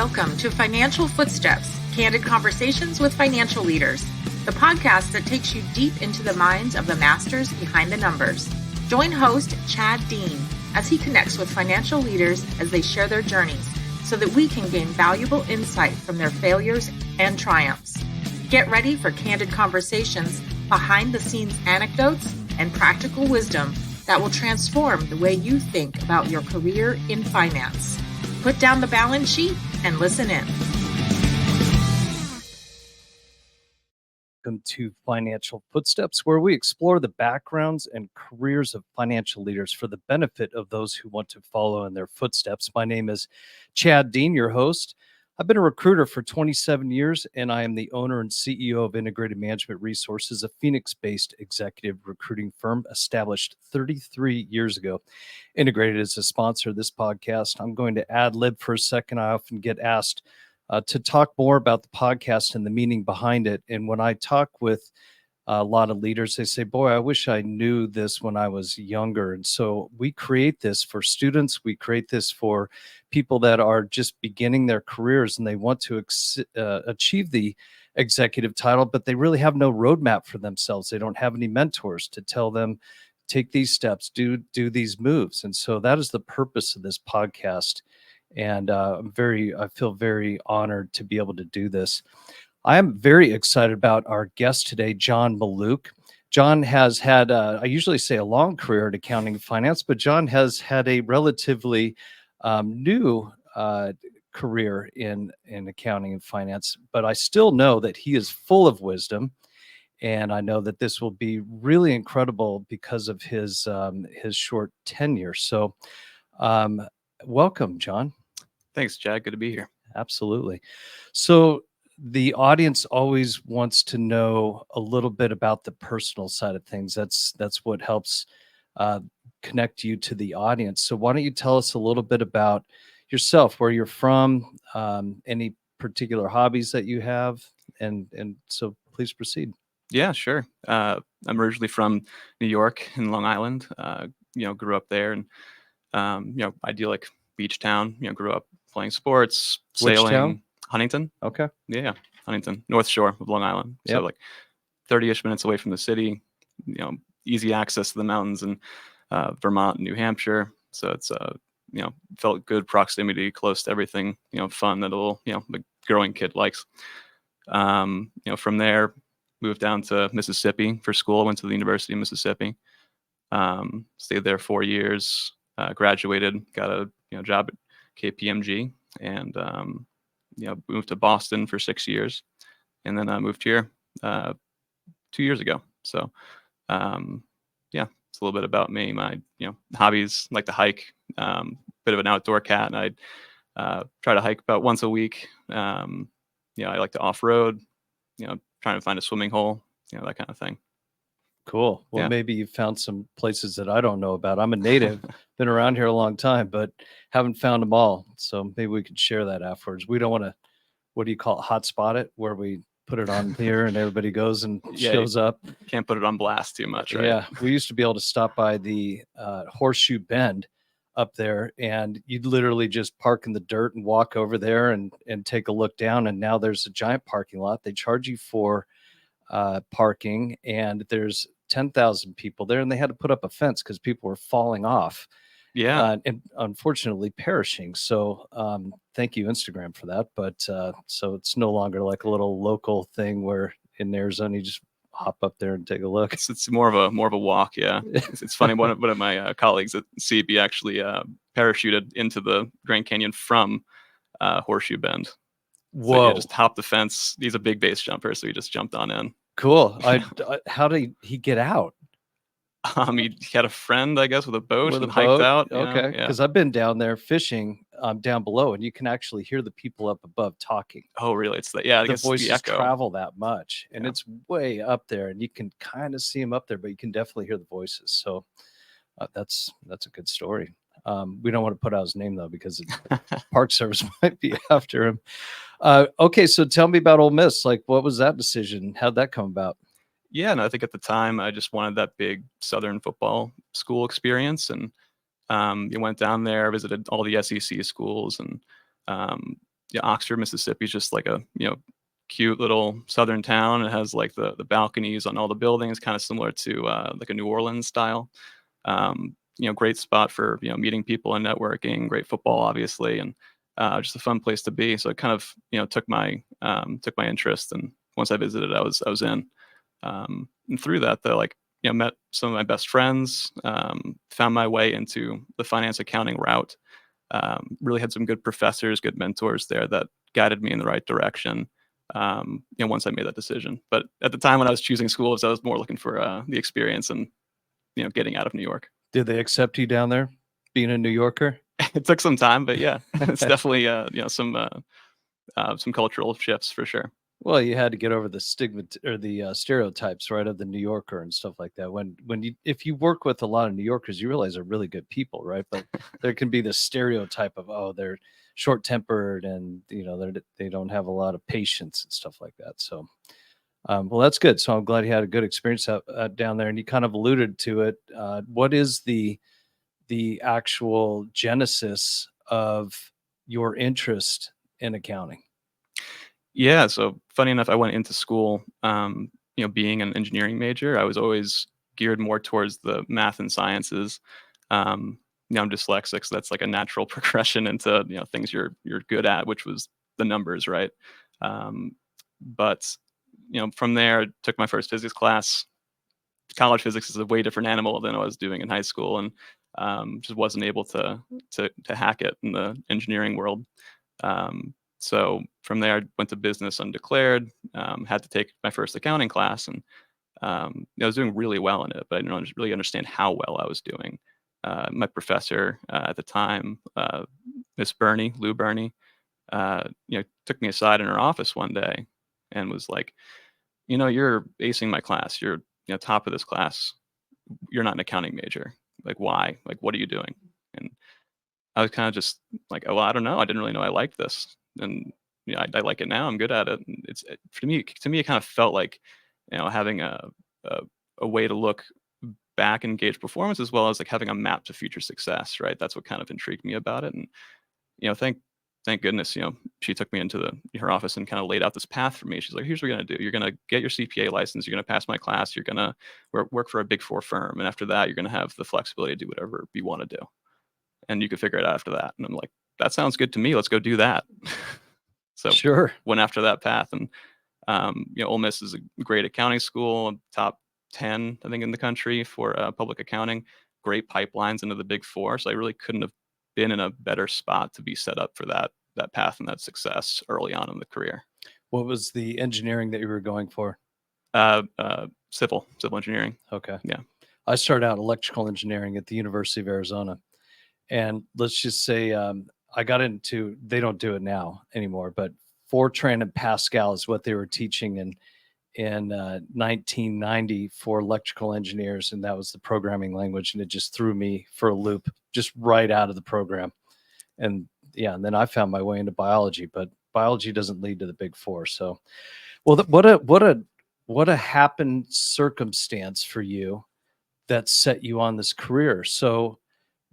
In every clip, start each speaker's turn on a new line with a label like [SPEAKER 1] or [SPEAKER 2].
[SPEAKER 1] Welcome to Financial Footsteps, Candid Conversations with Financial Leaders, the podcast that takes you deep into the minds of the masters behind the numbers. Join host Chad Dean as he connects with financial leaders as they share their journeys so that we can gain valuable insight from their failures and triumphs. Get ready for candid conversations, behind-the-scenes anecdotes, and practical wisdom that will transform the way you think about your career in finance. Put down the balance sheet and listen in.
[SPEAKER 2] Welcome to Financial Footsteps, where we explore the backgrounds and careers of financial leaders for the benefit of those who want to follow in their footsteps. My name is Chad Dean, your host. I've been a recruiter for 27 years, and I am the owner and CEO of Integrated Management Resources, a Phoenix-based executive recruiting firm established 33 years ago. Integrated is a sponsor of this podcast. I'm going to ad-lib for a second. I often get asked to talk more about the podcast and the meaning behind it. And when I talk with a lot of leaders, they say, boy, I wish I knew this when I was younger. And so we create this for students. We create this for people that are just beginning their careers and they want to achieve the executive title, but they really have no roadmap for themselves. They don't have any mentors to tell them, take these steps, do these moves. And so that is the purpose of this podcast. And I feel very honored to be able to do this. I am very excited about our guest today, John Mallouk. John has had, I usually say a long career in accounting and finance, but John has had a relatively new career in accounting and finance. But I still know that he is full of wisdom. And I know that this will be really incredible because of his short tenure. So welcome, John.
[SPEAKER 3] Thanks, Chad. Good to be here.
[SPEAKER 2] Absolutely. So the audience always wants to know a little bit about the personal side of things. That's what helps connect you to the audience. So why don't you tell us a little bit about yourself, where you're from, any particular hobbies that you have, and so please proceed.
[SPEAKER 3] Yeah, sure. I'm originally from New York in Long Island. Grew up there, and idyllic beach town. Grew up playing sports, sailing.
[SPEAKER 2] Which town?
[SPEAKER 3] Huntington.
[SPEAKER 2] Okay.
[SPEAKER 3] Yeah, Huntington, North Shore of Long Island.
[SPEAKER 2] Yep.
[SPEAKER 3] So like 30-ish minutes away from the city. Easy access to the mountains in Vermont and New Hampshire. So it's felt good proximity, close to everything. Fun that the growing kid likes. From there, moved down to Mississippi for school. Went to the University of Mississippi. Stayed there 4 years. Graduated. Got a job at KPMG, and moved to Boston for 6 years, and then I moved here 2 years ago. So it's a little bit about me. My hobbies, like to hike, bit of an outdoor cat, and I try to hike about once a week. I like to off-road, trying to find a swimming hole, that kind of thing.
[SPEAKER 2] Cool. Well, maybe you found some places that I don't know about. I'm a native, been around here a long time, but haven't found them all. So maybe we could share that afterwards. We don't want to, what do you call it, hotspot it, where we put it on here and everybody goes and shows up.
[SPEAKER 3] Can't put it on blast too much, right?
[SPEAKER 2] Yeah. We used to be able to stop by the Horseshoe Bend up there, and you'd literally just park in the dirt and walk over there and take a look down. And now there's a giant parking lot. They charge you for parking, and there's 10,000 people there, and they had to put up a fence because people were falling off.
[SPEAKER 3] Yeah.
[SPEAKER 2] And unfortunately perishing. So thank you, Instagram, for that. But so it's no longer like a little local thing where in Arizona you just hop up there and take a look.
[SPEAKER 3] It's more of a walk. Yeah. It's funny. One of my colleagues at CB actually parachuted into the Grand Canyon from Horseshoe Bend.
[SPEAKER 2] Whoa.
[SPEAKER 3] So, just hopped the fence. He's a big base jumper, so he just jumped on in.
[SPEAKER 2] Cool. How did he get out?
[SPEAKER 3] He had a friend, I guess, with a boat
[SPEAKER 2] With
[SPEAKER 3] and
[SPEAKER 2] a
[SPEAKER 3] hiked
[SPEAKER 2] boat?
[SPEAKER 3] out.
[SPEAKER 2] Okay. Because I've been down there fishing down below, and you can actually hear the people up above talking.
[SPEAKER 3] Oh, really? It's I
[SPEAKER 2] the
[SPEAKER 3] guess
[SPEAKER 2] voices
[SPEAKER 3] the echo.
[SPEAKER 2] travel that much, and it's way up there, and you can kind of see them up there, but you can definitely hear the voices. So that's a good story. We don't want to put out his name though, because Park Service might be after him. Okay, so tell me about Ole Miss. Like, what was that decision? How'd that come about?
[SPEAKER 3] Yeah, no, I think at the time I just wanted that big Southern football school experience, and went down there, visited all the SEC schools, and Oxford, Mississippi is just like a cute little southern town. It has like the balconies on all the buildings, kind of similar to like a New Orleans style. Great spot for meeting people and networking. Great football, obviously, and just a fun place to be. So it kind of took my interest, and once I visited, I was in. And through that, though, like met some of my best friends, found my way into the finance accounting route. Really had some good professors, good mentors there that guided me in the right direction. Once I made that decision, but at the time when I was choosing schools, I was more looking for the experience and getting out of New York.
[SPEAKER 2] Did they accept you down there, being a New Yorker?
[SPEAKER 3] It took some time, but yeah, it's definitely some cultural shifts for sure.
[SPEAKER 2] Well, you had to get over the stigma or the stereotypes, right, of the New Yorker and stuff like that. If you work with a lot of New Yorkers, you realize they're really good people, right? But there can be this stereotype of, oh, they're short tempered and they don't have a lot of patience and stuff like that. So, well, that's good. So I'm glad you had a good experience out down there, and you kind of alluded to it. What is the actual genesis of your interest in accounting?
[SPEAKER 3] Yeah, so funny enough, I went into school, being an engineering major. I was always geared more towards the math and sciences. I'm dyslexic, so that's like a natural progression into things you're good at, which was the numbers, right? But from there, I took my first physics class. College physics is a way different animal than I was doing in high school, and just wasn't able to hack it in the engineering world. So from there, I went to business undeclared. Had to take my first accounting class, and I was doing really well in it, but I didn't really understand how well I was doing. My professor at the time, Miss Lou Burney, took me aside in her office one day and was like, "You're acing my class. You're top of this class. You're not an accounting major. Like, why? Like, what are you doing?" And I was kind of just like, "Oh, well, I don't know. I didn't really know I liked this, and I like it now. I'm good at it." And for me, it kind of felt like having a, a way to look back and gauge performance, as well as like having a map to future success. Right. That's what kind of intrigued me about it. And thank goodness, she took me into her office and kind of laid out this path for me. She's like, "Here's what you're gonna do. You're gonna get your CPA license. You're gonna pass my class. You're gonna work for a Big Four firm, and after that, you're gonna have the flexibility to do whatever you want to do, and you can figure it out after that." And I'm like, "That sounds good to me. Let's go do that." So
[SPEAKER 2] Sure.
[SPEAKER 3] went after that path, and Ole Miss is a great accounting school, top 10, I think, in the country for public accounting. Great pipelines into the Big Four, so I really couldn't have been in a better spot to be set up for that path and that success early on in the career.
[SPEAKER 2] What was the engineering that you were going for?
[SPEAKER 3] Civil engineering.
[SPEAKER 2] Okay.
[SPEAKER 3] Yeah.
[SPEAKER 2] I started out electrical engineering at the University of Arizona, and let's just say I got into, they don't do it now anymore, but Fortran and Pascal is what they were teaching in 1990 for electrical engineers, and that was the programming language, and it just threw me for a loop, just right out of the program. And yeah, and then I found my way into biology, but biology doesn't lead to the Big Four. So, well, what a happened circumstance for you that set you on this career. So,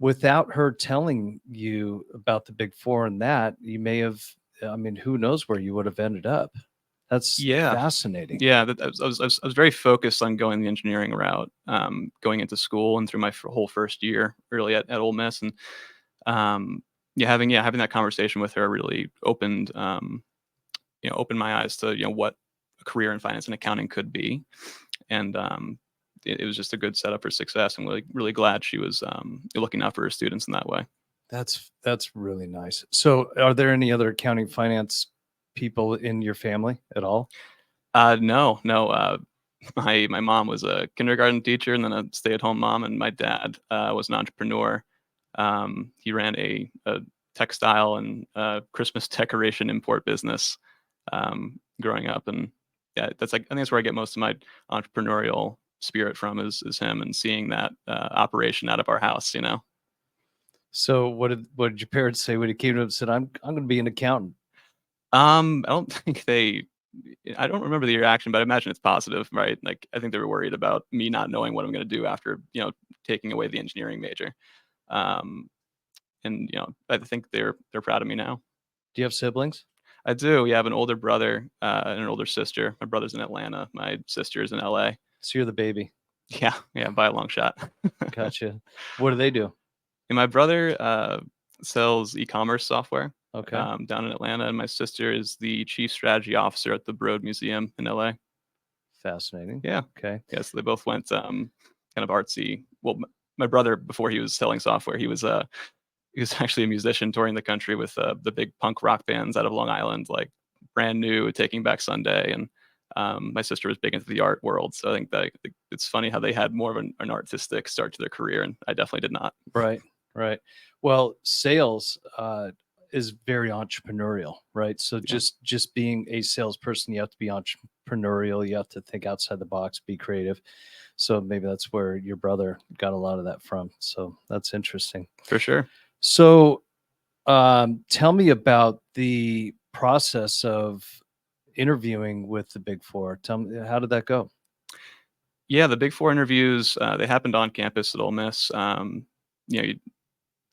[SPEAKER 2] without her telling you about the Big Four and that, you may have, I mean, who knows where you would have ended up. That's fascinating.
[SPEAKER 3] Yeah, I was very focused on going the engineering route, going into school and through my whole first year, really at Ole Miss, and having that conversation with her really opened my eyes to what a career in finance and accounting could be, and it was just a good setup for success. And really glad she was looking out for her students in that way.
[SPEAKER 2] That's really nice. So, are there any other accounting finance people in your family at all?
[SPEAKER 3] No. My mom was a kindergarten teacher and then a stay-at-home mom, and my dad was an entrepreneur. He ran a textile and Christmas decoration import business growing up, and yeah, I think that's where I get most of my entrepreneurial spirit from is him, and seeing that operation out of our house.
[SPEAKER 2] So, what did your parents say when you came to them and said, "I'm going to be an accountant"?
[SPEAKER 3] I don't think I don't remember the reaction, but I imagine it's positive, right? Like, I think they were worried about me not knowing what I'm going to do after, taking away the engineering major. And, I think they're proud of me now.
[SPEAKER 2] Do you have siblings?
[SPEAKER 3] I do. Yeah, I have an older brother and an older sister. My brother's in Atlanta. My sister's in LA.
[SPEAKER 2] So you're the baby.
[SPEAKER 3] Yeah, by a long shot.
[SPEAKER 2] Gotcha. What do they do?
[SPEAKER 3] And my brother sells e-commerce software
[SPEAKER 2] Okay.
[SPEAKER 3] down in Atlanta, and my sister is the chief strategy officer at the Broad Museum in LA.
[SPEAKER 2] Fascinating.
[SPEAKER 3] Yeah.
[SPEAKER 2] Okay.
[SPEAKER 3] Yeah, so they both went kind of artsy. Well, my brother, before he was selling software, he was actually a musician touring the country with the big punk rock bands out of Long Island, like Brand New, Taking Back Sunday, and my sister was big into the art world. So I think that it's funny how they had more of an artistic start to their career, and I definitely did not.
[SPEAKER 2] Right. Right. Well, sales is very entrepreneurial, right? So
[SPEAKER 3] Yeah.
[SPEAKER 2] just being a salesperson, you have to be entrepreneurial. You have to think outside the box, be creative. So maybe that's where your brother got a lot of that from. So that's interesting.
[SPEAKER 3] For sure.
[SPEAKER 2] So tell me about the process of interviewing with the Big Four. Tell me, how did that go?
[SPEAKER 3] Yeah, the Big Four interviews, they happened on campus at Ole Miss. You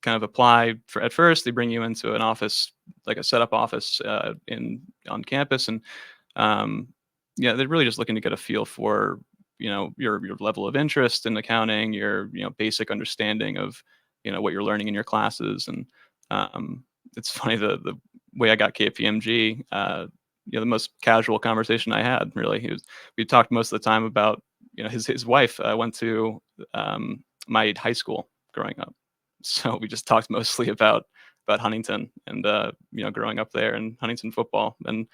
[SPEAKER 3] kind of apply for at first. They bring you into an office, like a setup office on campus, and yeah, they're really just looking to get a feel for your level of interest in accounting, your basic understanding of what you're learning in your classes, and it's funny the way I got KPMG. The most casual conversation I had, really, we talked most of the time about his wife went to my high school growing up. So we just talked mostly about Huntington and growing up there and Huntington football. And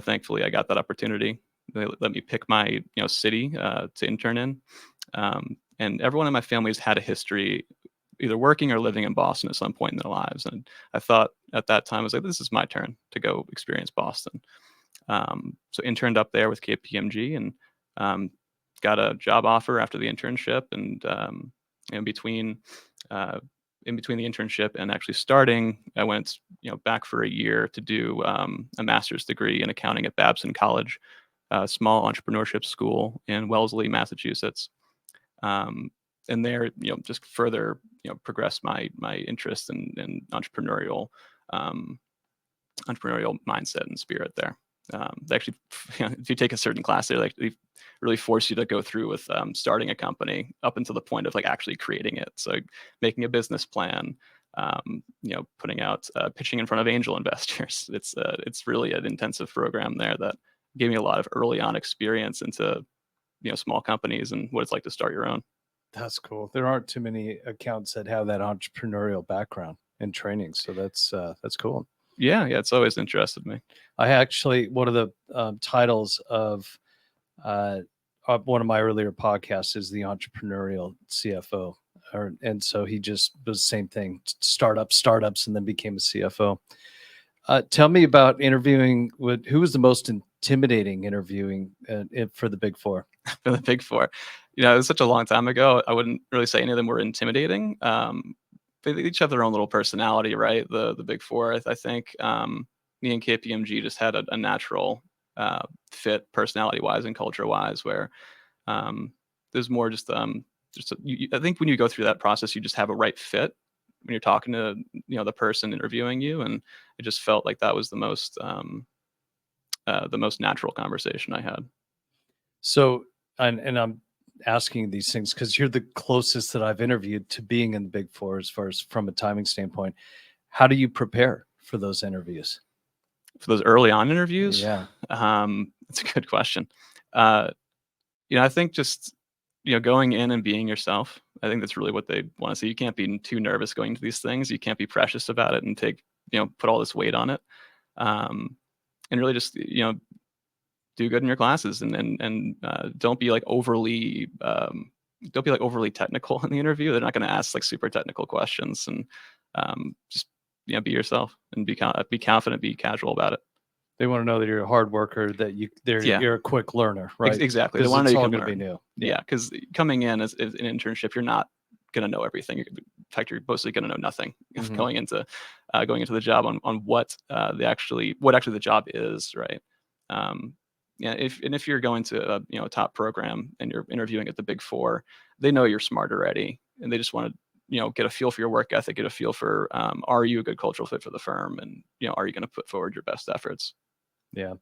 [SPEAKER 3] thankfully I got that opportunity. They let me pick my city to intern in. And everyone in my family has had a history either working or living in Boston at some point in their lives. And I thought at that time, I was like, this is my turn to go experience Boston. So interned up there with KPMG and got a job offer after the internship. And between in between the internship and actually starting, I went back for a year to do a master's degree in accounting at Babson College, a small entrepreneurship school in Wellesley, Massachusetts. And there, just further progressed my interest in entrepreneurial mindset and spirit there. They actually, if you take a certain class, they really force you to go through with starting a company up until the point of like actually creating it. So making a business plan, putting out pitching in front of angel investors. It's really an intensive program there that gave me a lot of early on experience into small companies and what it's like to start your own.
[SPEAKER 2] That's cool. There aren't too many accounts that have that entrepreneurial background and training. So that's cool.
[SPEAKER 3] Yeah, it's always interested me.
[SPEAKER 2] I actually, one of the titles of one of my earlier podcasts is the entrepreneurial CFO. And so he just was the same thing, startups, and then became a CFO. Tell me about interviewing who was the most intimidating interviewing for the Big Four?
[SPEAKER 3] For the Big Four. It was such a long time ago. I wouldn't really say any of them were intimidating. They each have their own little personality, right? The Big Four. I think me and KPMG just had a natural fit, personality-wise and culture-wise, where there's more just I think when you go through that process, you just have a right fit when you're talking to the person interviewing you, and it just felt like that was the most natural conversation I had.
[SPEAKER 2] So, and I'm asking these things because you're the closest that I've interviewed to being in the Big Four as far as from a timing standpoint. How do you prepare for those interviews?
[SPEAKER 3] For those early on interviews?
[SPEAKER 2] Yeah.
[SPEAKER 3] That's a good question. I think just going in and being yourself. I think that's really what they want to see. You can't be too nervous going to these things. You can't be precious about it and put all this weight on it. And really just do good in your classes and don't be like overly technical in the interview. They're not going to ask like super technical questions, and just be yourself and be confident, be casual about it.
[SPEAKER 2] They want to know that you're a hard worker, that you're a quick learner, right?
[SPEAKER 3] Exactly. They want to know you can
[SPEAKER 2] be
[SPEAKER 3] learn.
[SPEAKER 2] new.
[SPEAKER 3] Yeah, because coming in as an internship, you're not going to know everything. In fact, you're mostly going to know nothing going into the job on what actually the job is, right? If you're going to a top program and you're interviewing at the Big Four, they know you're smart already, and they just want to get a feel for your work ethic, get a feel for, are you a good cultural fit for the firm? And, are you going to put forward your best efforts?
[SPEAKER 2] Yeah.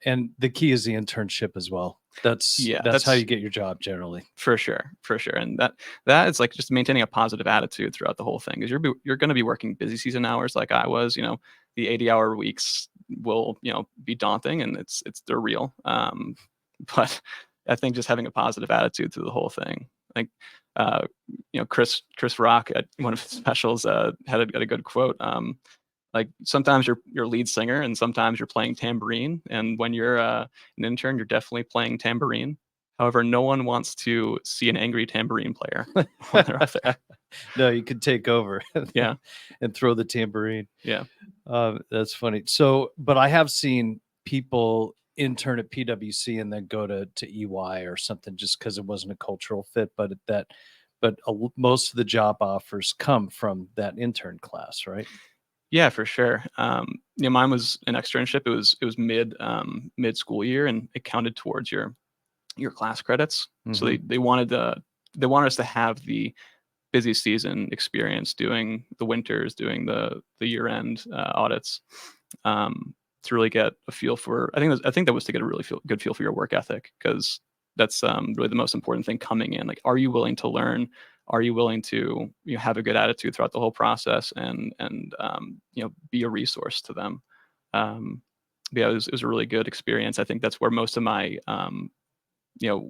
[SPEAKER 2] And the key is the internship as well. That's how you get your job generally.
[SPEAKER 3] For sure. And that is like just maintaining a positive attitude throughout the whole thing, because you're going to be working busy season hours like I was. The 80-hour weeks will be daunting, and they're real. But I think just having a positive attitude through the whole thing. Like, Chris Rock at one of his specials had a good quote. Like, sometimes you're lead singer and sometimes you're playing tambourine. And when you're an intern, you're definitely playing tambourine. However, no one wants to see an angry tambourine player when they're up there.
[SPEAKER 2] No, you could take over.
[SPEAKER 3] Yeah.
[SPEAKER 2] And throw the tambourine.
[SPEAKER 3] Yeah.
[SPEAKER 2] That's funny. So, but I have seen people intern at PwC and then go to EY or something just because it wasn't a cultural fit. But most of the job offers come from that intern class, right?
[SPEAKER 3] Yeah, for sure. Mine was an externship. It was mid school year, and it counted towards your class credits. Mm-hmm. So they wanted us to have the busy season experience doing the winters, doing the year end audits, to really get a feel for. I think that was to get a really good feel for your work ethic, because that's really the most important thing coming in. Like, are you willing to learn? Are you willing to have a good attitude throughout the whole process and be a resource to them? Yeah, it was a really good experience. I think that's where most of my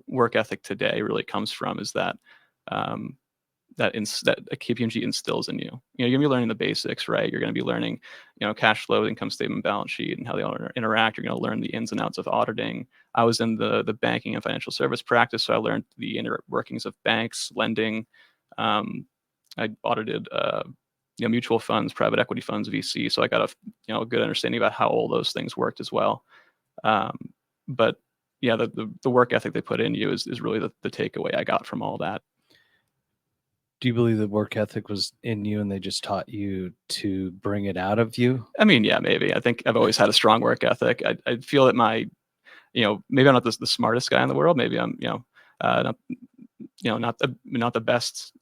[SPEAKER 3] work ethic today really comes from, is that that a KPMG instills in you. You're going to be learning the basics, right? You're going to be learning, cash flow, income statement, balance sheet, and how they all interact. You're going to learn the ins and outs of auditing. I was in the banking and financial service practice, so I learned the inner workings of banks, lending. I audited, mutual funds, private equity funds, VC. So I got a good understanding about how all those things worked as well. But yeah, the work ethic they put in you is really the takeaway I got from all that.
[SPEAKER 2] Do you believe the work ethic was in you and they just taught you to bring it out of you?
[SPEAKER 3] I mean, yeah, maybe. I think I've always had a strong work ethic. I feel that maybe I'm not the smartest guy in the world. Maybe I'm, not the best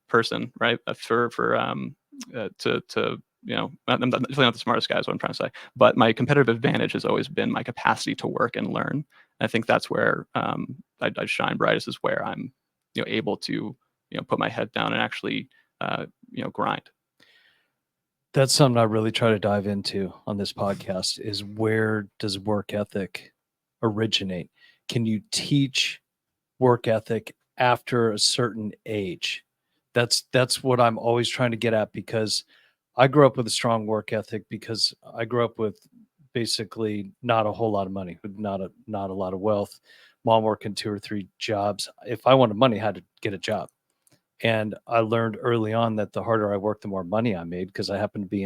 [SPEAKER 3] person, right? I'm definitely not the smartest guy is what I'm trying to say. But my competitive advantage has always been my capacity to work and learn. And I think that's where I shine brightest, is where I'm, able to, put my head down and actually, grind.
[SPEAKER 2] That's something I really try to dive into on this podcast, is where does work ethic originate? Can you teach work ethic after a certain age? That's what I'm always trying to get at, because I grew up with a strong work ethic, because I grew up with basically not a whole lot of money, not a lot of wealth. Mom working 2 or 3 jobs. If I wanted money, I had to get a job. And I learned early on that the harder I worked, the more money I made, because I happened to be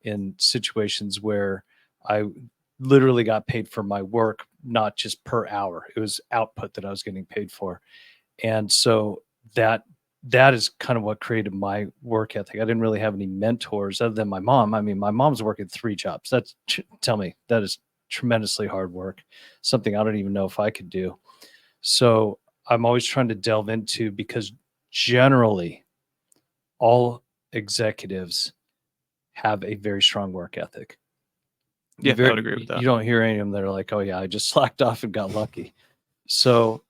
[SPEAKER 2] in situations where I literally got paid for my work, not just per hour. It was output that I was getting paid for. And so that is kind of what created my work ethic. I didn't really have any mentors other than my mom. I mean, my mom's working 3 jobs. Tell me, that is tremendously hard work, something I don't even know if I could do. So I'm always trying to delve into, because generally all executives have a very strong work ethic.
[SPEAKER 3] Yeah, I would agree with that.
[SPEAKER 2] You don't hear any of them that are like, oh yeah, I just slacked off and got lucky. So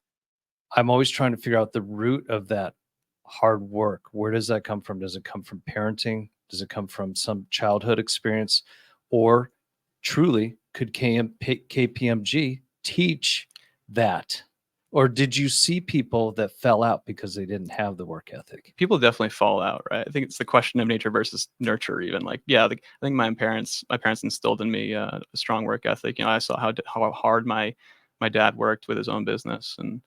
[SPEAKER 2] I'm always trying to figure out the root of that hard work. Where does that come from? Does it come from parenting? Does it come from some childhood experience? Or truly, could KPMG teach that? Or did you see people that fell out because they didn't have the work ethic?
[SPEAKER 3] People definitely fall out, right? I think it's the question of nature versus nurture. Even like, yeah, I think my parents instilled in me a strong work ethic. I saw how hard my dad worked with his own business, and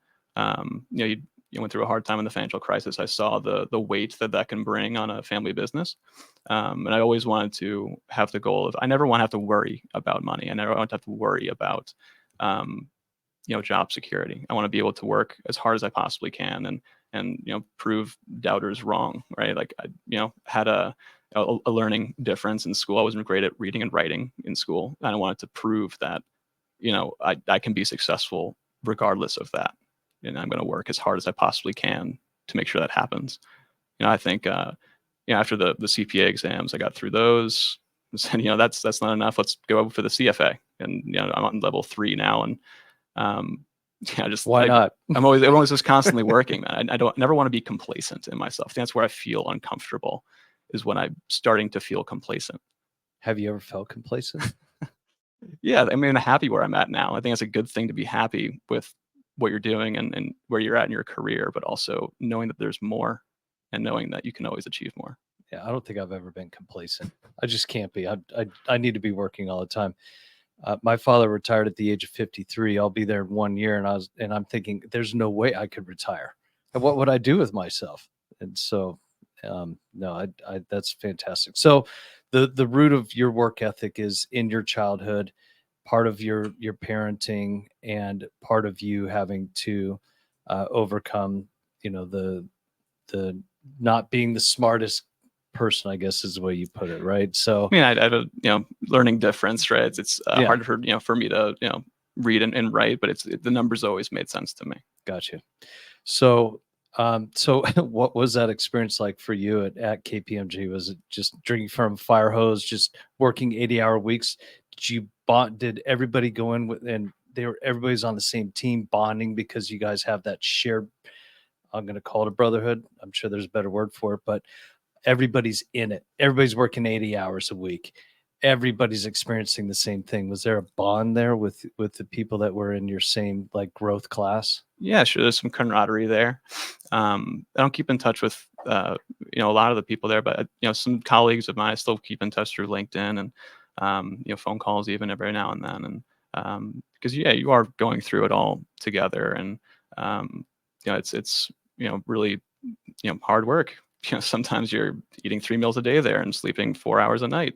[SPEAKER 3] you went through a hard time in the financial crisis. I saw the weight that can bring on a family business, and I always wanted to have the goal of, I never want to have to worry about money. I never want to have to worry about job security. I want to be able to work as hard as I possibly can and prove doubters wrong, right? Like I had a learning difference in school. I wasn't great at reading and writing in school, and I wanted to prove that I can be successful regardless of that, and I'm going to work as hard as I possibly can to make sure that happens. I think after the CPA exams, I got through those. Said, that's not enough. Let's go for the CFA, and I'm on level 3 now, and
[SPEAKER 2] why not?
[SPEAKER 3] I'm always just constantly working, man. I never want to be complacent in myself. That's where I feel uncomfortable, is when I'm starting to feel complacent.
[SPEAKER 2] Have you ever felt complacent?
[SPEAKER 3] Yeah, I mean, I'm happy where I'm at now. I think it's a good thing to be happy with what you're doing and where you're at in your career, but also knowing that there's more and knowing that you can always achieve more.
[SPEAKER 2] Yeah, I don't think I've ever been complacent. I just can't be. I need to be working all the time. My father retired at the age of 53. I'll be there in 1 year, and I'm thinking, there's no way I could retire. And what would I do with myself? And so, no, that's fantastic. So, the root of your work ethic is in your childhood, part of your parenting, and part of you having to overcome, the not being the smartest person, I guess is the way you put it, right? So,
[SPEAKER 3] I mean, I have a learning difference, right? It's hard for me to read and write, but the numbers always made sense to me.
[SPEAKER 2] Gotcha. So, so what was that experience like for you at KPMG? Was it just drinking from a fire hose, just working 80-hour weeks? Did everybody go in with, and everybody's on the same team, bonding because you guys have that shared, I'm going to call it a brotherhood. I'm sure there's a better word for it, but everybody's in it. Everybody's working 80 hours a week. Everybody's experiencing the same thing. Was there a bond there with the people that were in your same like growth class?
[SPEAKER 3] Yeah, sure. There's some camaraderie there. I don't keep in touch with a lot of the people there, but some colleagues of mine I still keep in touch through LinkedIn and phone calls even every now and then. And because you are going through it all together, and it's really hard work. Sometimes you're eating 3 meals a day there and sleeping 4 hours a night.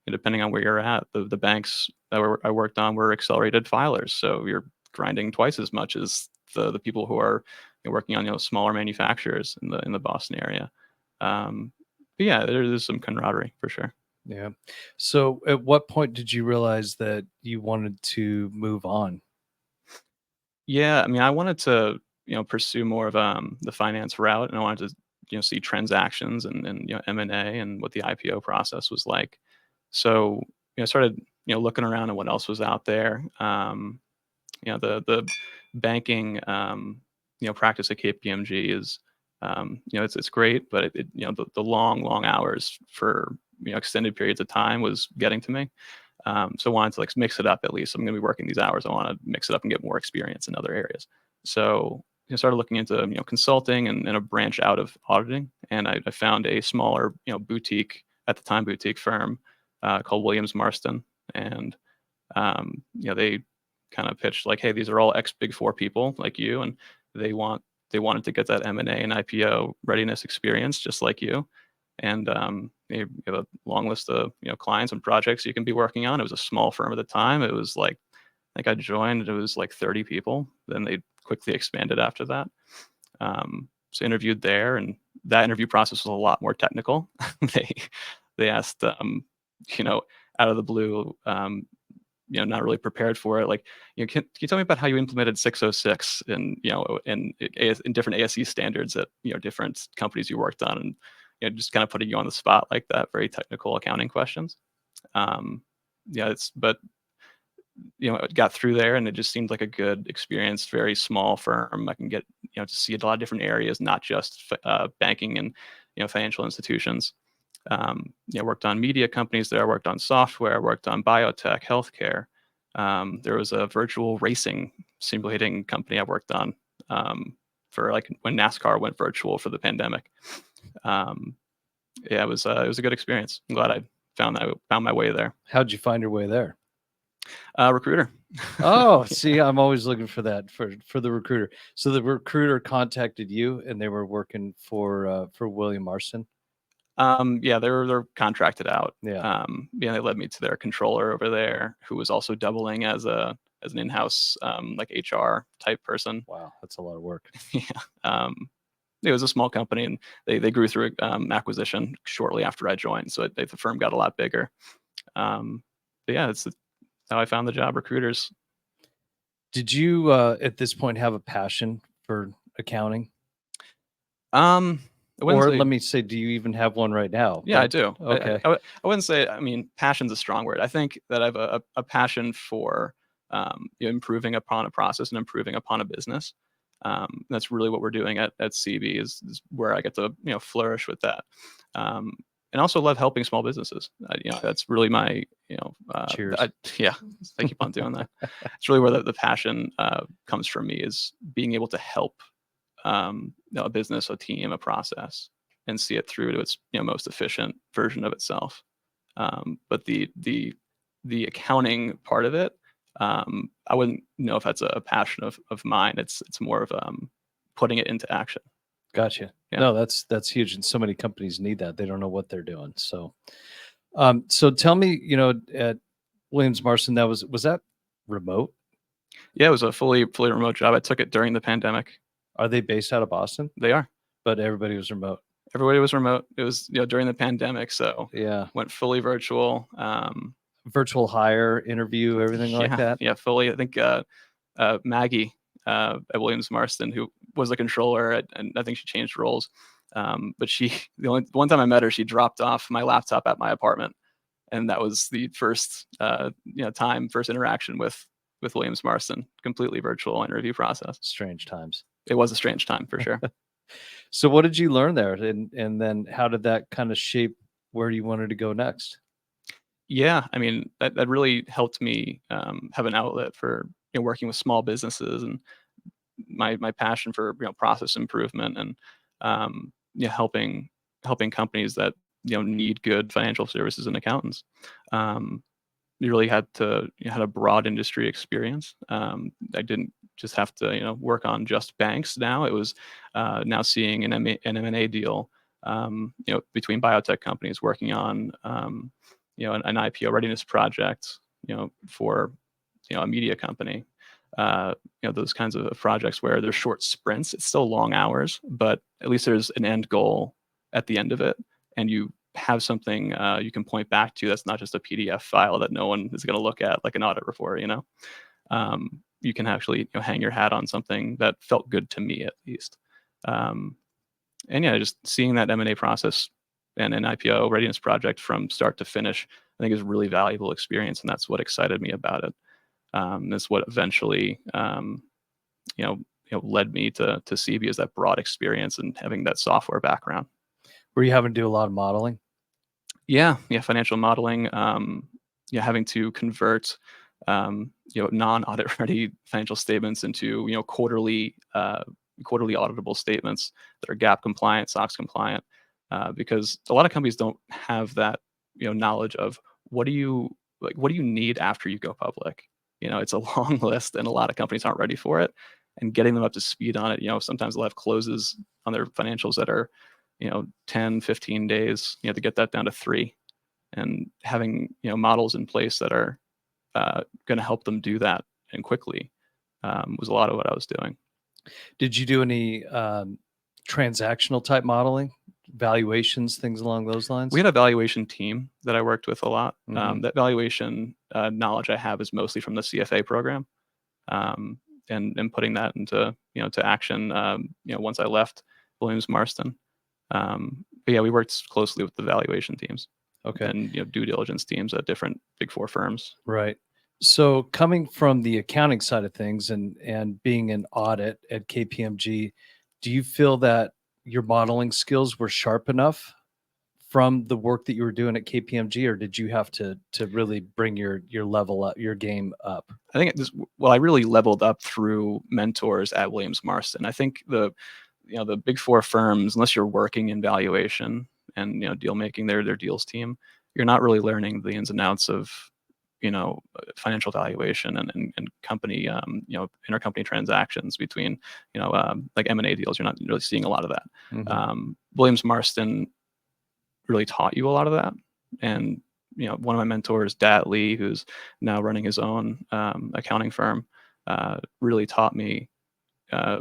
[SPEAKER 3] Depending on where you're at, the banks that I worked on were accelerated filers, so you're grinding twice as much as the people who are working on smaller manufacturers in the Boston area. But yeah, there's some camaraderie for sure.
[SPEAKER 2] Yeah. So at what point did you realize that you wanted to move on?
[SPEAKER 3] Yeah, I mean, I wanted to pursue more of the finance route, and I wanted to see transactions and M&A and what the IPO process was like. So I started looking around at what else was out there. The banking practice at KPMG is it's great, but the long hours for extended periods of time was getting to me. So I wanted to like mix it up. At least I'm going to be working these hours. I want to mix it up and get more experience in other areas. So started looking into consulting and a branch out of auditing, and I found a smaller boutique, at the time boutique firm called Williams Marston, and they kind of pitched like, hey, these are all ex Big Four people like you, and they wanted to get that M&A and IPO readiness experience just like you. And you have a long list of clients and projects you can be working on. It was a small firm at the time. It was like, I think I joined, it was like 30 people. Then they quickly expanded after that. So interviewed there, and that interview process was a lot more technical. they asked out of the blue, not really prepared for it. Like, can you tell me about how you implemented 606 and in different ASE standards at different companies you worked on, and just kind of putting you on the spot like that, very technical accounting questions. It got through there, and it just seemed like a good experience. Very small firm. I can get to see a lot of different areas, not just banking and financial institutions. Worked on media companies there. I worked on software. I worked on biotech, healthcare. There was a virtual racing simulating company I worked on for like when NASCAR went virtual for the pandemic. It was a good experience. I'm glad I found my way there.
[SPEAKER 2] How'd you find your way there?
[SPEAKER 3] Recruiter.
[SPEAKER 2] Oh, see, I'm always looking for that for the recruiter. So the recruiter contacted you, and they were working for William Marston.
[SPEAKER 3] They're contracted out.
[SPEAKER 2] Yeah.
[SPEAKER 3] They led me to their controller over there, who was also doubling as an in-house like HR type person.
[SPEAKER 2] Wow, that's a lot of work.
[SPEAKER 3] Yeah. It was a small company, and they grew through acquisition shortly after I joined, so the firm got a lot bigger. It's how I found the job, recruiters.
[SPEAKER 2] Did you at this point have a passion for accounting? Or let me say, do you even have one right now?
[SPEAKER 3] Yeah, I do.
[SPEAKER 2] Okay.
[SPEAKER 3] I wouldn't say, I mean, passion's a strong word. I think that I have a passion for improving upon a process and improving upon a business. That's really what we're doing at CB is where I get to, flourish with that. And also love helping small businesses. That's really my,
[SPEAKER 2] Cheers.
[SPEAKER 3] Yeah, I keep on doing that. It's really where the passion comes from me, is being able to help a business, a team, a process, and see it through to its most efficient version of itself. But the accounting part of it, I wouldn't know if that's a passion of mine. It's more of putting it into action.
[SPEAKER 2] Gotcha.
[SPEAKER 3] Yeah.
[SPEAKER 2] No, that's huge, and so many companies need that. They don't know what they're doing. So, so tell me, at Williams Marston, was that remote?
[SPEAKER 3] Yeah, it was a fully remote job. I took it during the pandemic.
[SPEAKER 2] Are they based out of Boston?
[SPEAKER 3] They are.
[SPEAKER 2] But everybody was remote.
[SPEAKER 3] Everybody was remote. It was during the pandemic, so
[SPEAKER 2] yeah,
[SPEAKER 3] went fully virtual.
[SPEAKER 2] Virtual hire, interview, everything like that.
[SPEAKER 3] Yeah, fully. I think Maggie at Williams Marston, who was the controller, and I think she changed roles. But the one time I met her, she dropped off my laptop at my apartment, and that was the first first interaction with Williams Marston. Completely virtual interview process.
[SPEAKER 2] Strange times.
[SPEAKER 3] It was a strange time for sure.
[SPEAKER 2] So what did you learn there, and then how did that kind of shape where you wanted to go next?
[SPEAKER 3] Yeah, I mean that really helped me have an outlet for working with small businesses, and my passion for process improvement, and helping companies that need good financial services and accountants. You really had a broad industry experience. I didn't just have to work on just banks. Now it was now seeing an M&A deal between biotech companies, working on an IPO readiness project for a media company. Those kinds of projects where they're short sprints. It's still long hours, but at least there's an end goal at the end of it, and you have something you can point back to that's not just a PDF file that no one is going to look at, like an audit report. You can actually hang your hat on something that felt good to me, at least. And yeah, just seeing that M&A process and an IPO readiness project from start to finish, I think is a really valuable experience, and that's what excited me about it. That's what eventually led me to CB, is that broad experience and having that software background.
[SPEAKER 2] Were you having to do a lot of modeling?
[SPEAKER 3] Yeah, financial modeling. Having to convert non-audit ready financial statements into quarterly auditable statements that are GAAP compliant, SOX compliant, because a lot of companies don't have that knowledge of what do you need after you go public. It's a long list, and a lot of companies aren't ready for it. And getting them up to speed on it, sometimes they'll have closes on their financials that are 10, 15 days, to get that down to 3, and having models in place that are going to help them do that and quickly was a lot of what I was doing.
[SPEAKER 2] Did you do any transactional type modeling, valuations, things along those lines?
[SPEAKER 3] We had a valuation team that I worked with a lot.
[SPEAKER 2] Mm-hmm.
[SPEAKER 3] That valuation knowledge I have is mostly from the CFA program, and putting that into to action. Once I left Williams Marston. But yeah, we worked closely with the valuation teams.
[SPEAKER 2] Okay.
[SPEAKER 3] And due diligence teams at different Big Four firms.
[SPEAKER 2] Right. So coming from the accounting side of things and being an audit at KPMG, do you feel that your modeling skills were sharp enough from the work that you were doing at KPMG, or did you have to really bring your level up, your game up?
[SPEAKER 3] I think I really leveled up through mentors at Williams Marston. I think the Big Four firms, unless you're working in valuation and deal making, their deals team, you're not really learning the ins and outs of financial valuation and company intercompany transactions between like M&A deals. You're not really seeing a lot of that.
[SPEAKER 2] Mm-hmm.
[SPEAKER 3] Williams Marston really taught you a lot of that, and one of my mentors, Dat Lee, who's now running his own accounting firm, really taught me a